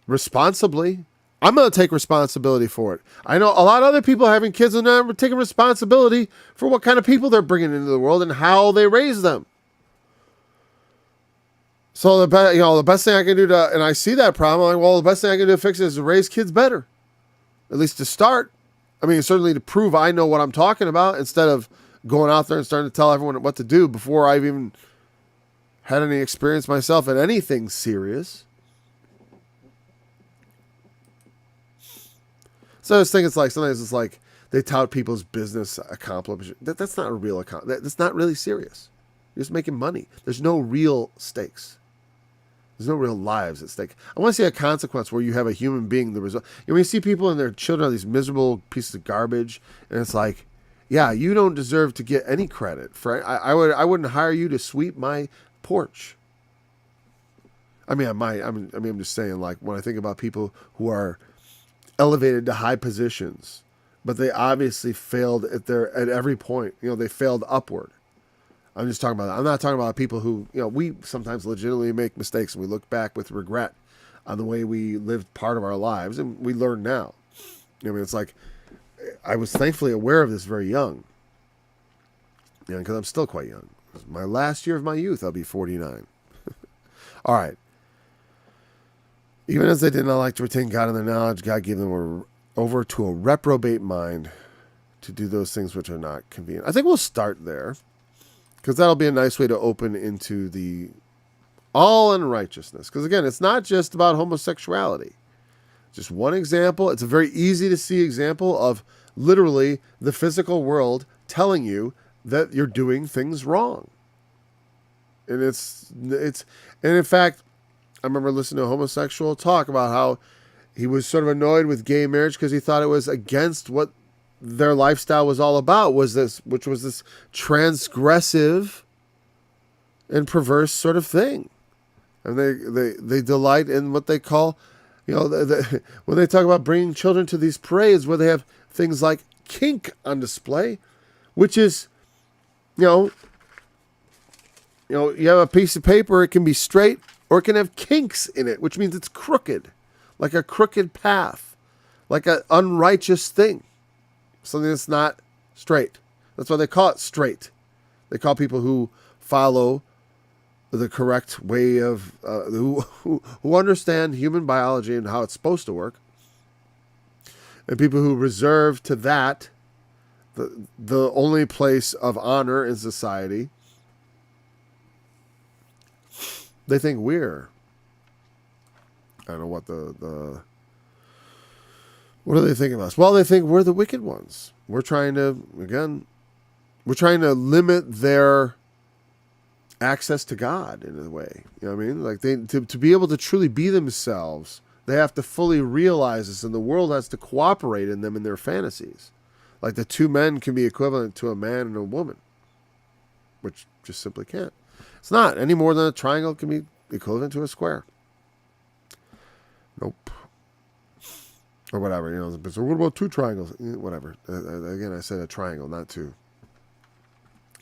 responsibly. I'm going to take responsibility for it. I know a lot of other people having kids and they're taking responsibility for what kind of people they're bringing into the world and how they raise them. So the best thing I can do and I see that problem. I'm like, well, the best thing I can do to fix it is to raise kids better, at least to start. I mean, certainly to prove I know what I'm talking about instead of going out there and starting to tell everyone what to do before I've even had any experience myself in anything serious. So I just think sometimes it's like they tout people's business accomplishments. That's not a real that's not really serious. You're just making money. There's no real stakes. There's no real lives at stake. I want to see a consequence where you have a human being the result. When you see people and their children are these miserable pieces of garbage, and it's like, yeah, you don't deserve to get any credit for. I wouldn't hire you to sweep my porch. I mean, I might. I'm just saying, like, when I think about people who are elevated to high positions, but they obviously failed at every point. They failed upward. I'm just talking about that. I'm not talking about people who, we sometimes legitimately make mistakes and we look back with regret on the way we lived part of our lives, and we learn now. It's like, I was thankfully aware of this very young. Because I'm still quite young. My last year of my youth, I'll be 49. All right. Even as they did not like to retain God in their knowledge, God gave them over to a reprobate mind to do those things which are not convenient. I think we'll start there, because that'll be a nice way to open into the all unrighteousness. Because again, it's not just about homosexuality. Just one example. It's a very easy to see example of literally the physical world telling you that you're doing things wrong. And and in fact, I remember listening to a homosexual talk about how he was sort of annoyed with gay marriage because he thought it was against what their lifestyle was all about, which was this transgressive and perverse sort of thing. And they delight in what they call, when they talk about bringing children to these parades where they have things like kink on display, which is, you have a piece of paper, it can be straight or it can have kinks in it, which means it's crooked, like a crooked path, like an unrighteous thing, something that's not straight. That's why they call it straight. They call people who follow the correct way of, who understand human biology and how it's supposed to work, and people who reserve to that the only place of honor in society. They think we're, I don't know what what do they think of us? Well, they think we're the wicked ones. We're trying to limit their access to God in a way. You know what I mean? Like to be able to truly be themselves, they have to fully realize this, and the world has to cooperate in them in their fantasies. Like the two men can be equivalent to a man and a woman, which just simply can't. It's not any more than a triangle can be equivalent to a square. Nope. Or whatever, So what about two triangles? Whatever. Again, I said a triangle, not two.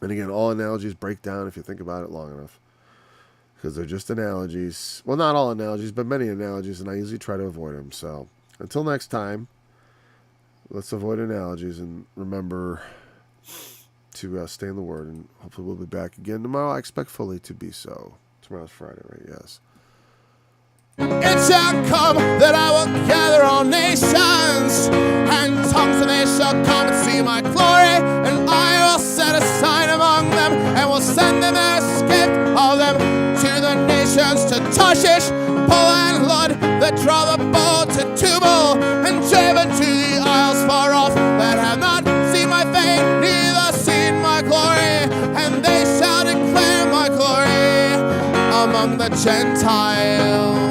And again, all analogies break down if you think about it long enough, because they're just analogies. Well, not all analogies, but many analogies, and I usually try to avoid them. So until next time, let's avoid analogies and remember to stay in the Word, and hopefully we'll be back again tomorrow. I expect fully to be so. Tomorrow's Friday, right? Yes. It shall come that I will gather all nations, and tongues of they shall come and see my glory, and I will set a sign among them, and will send them that escaped of them to the nations, to Tarshish, Pul and Lud, that draw the bow to Tubal, and Javan to the isles far off, that have not seen my fame, neither seen my glory, and they shall declare my glory among the Gentiles.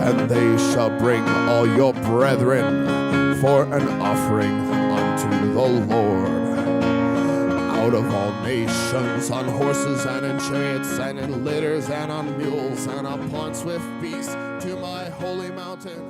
And they shall bring all your brethren for an offering unto the Lord out of all nations, on horses and in chariots and in litters and on mules and upon swift beasts, to my holy mountain.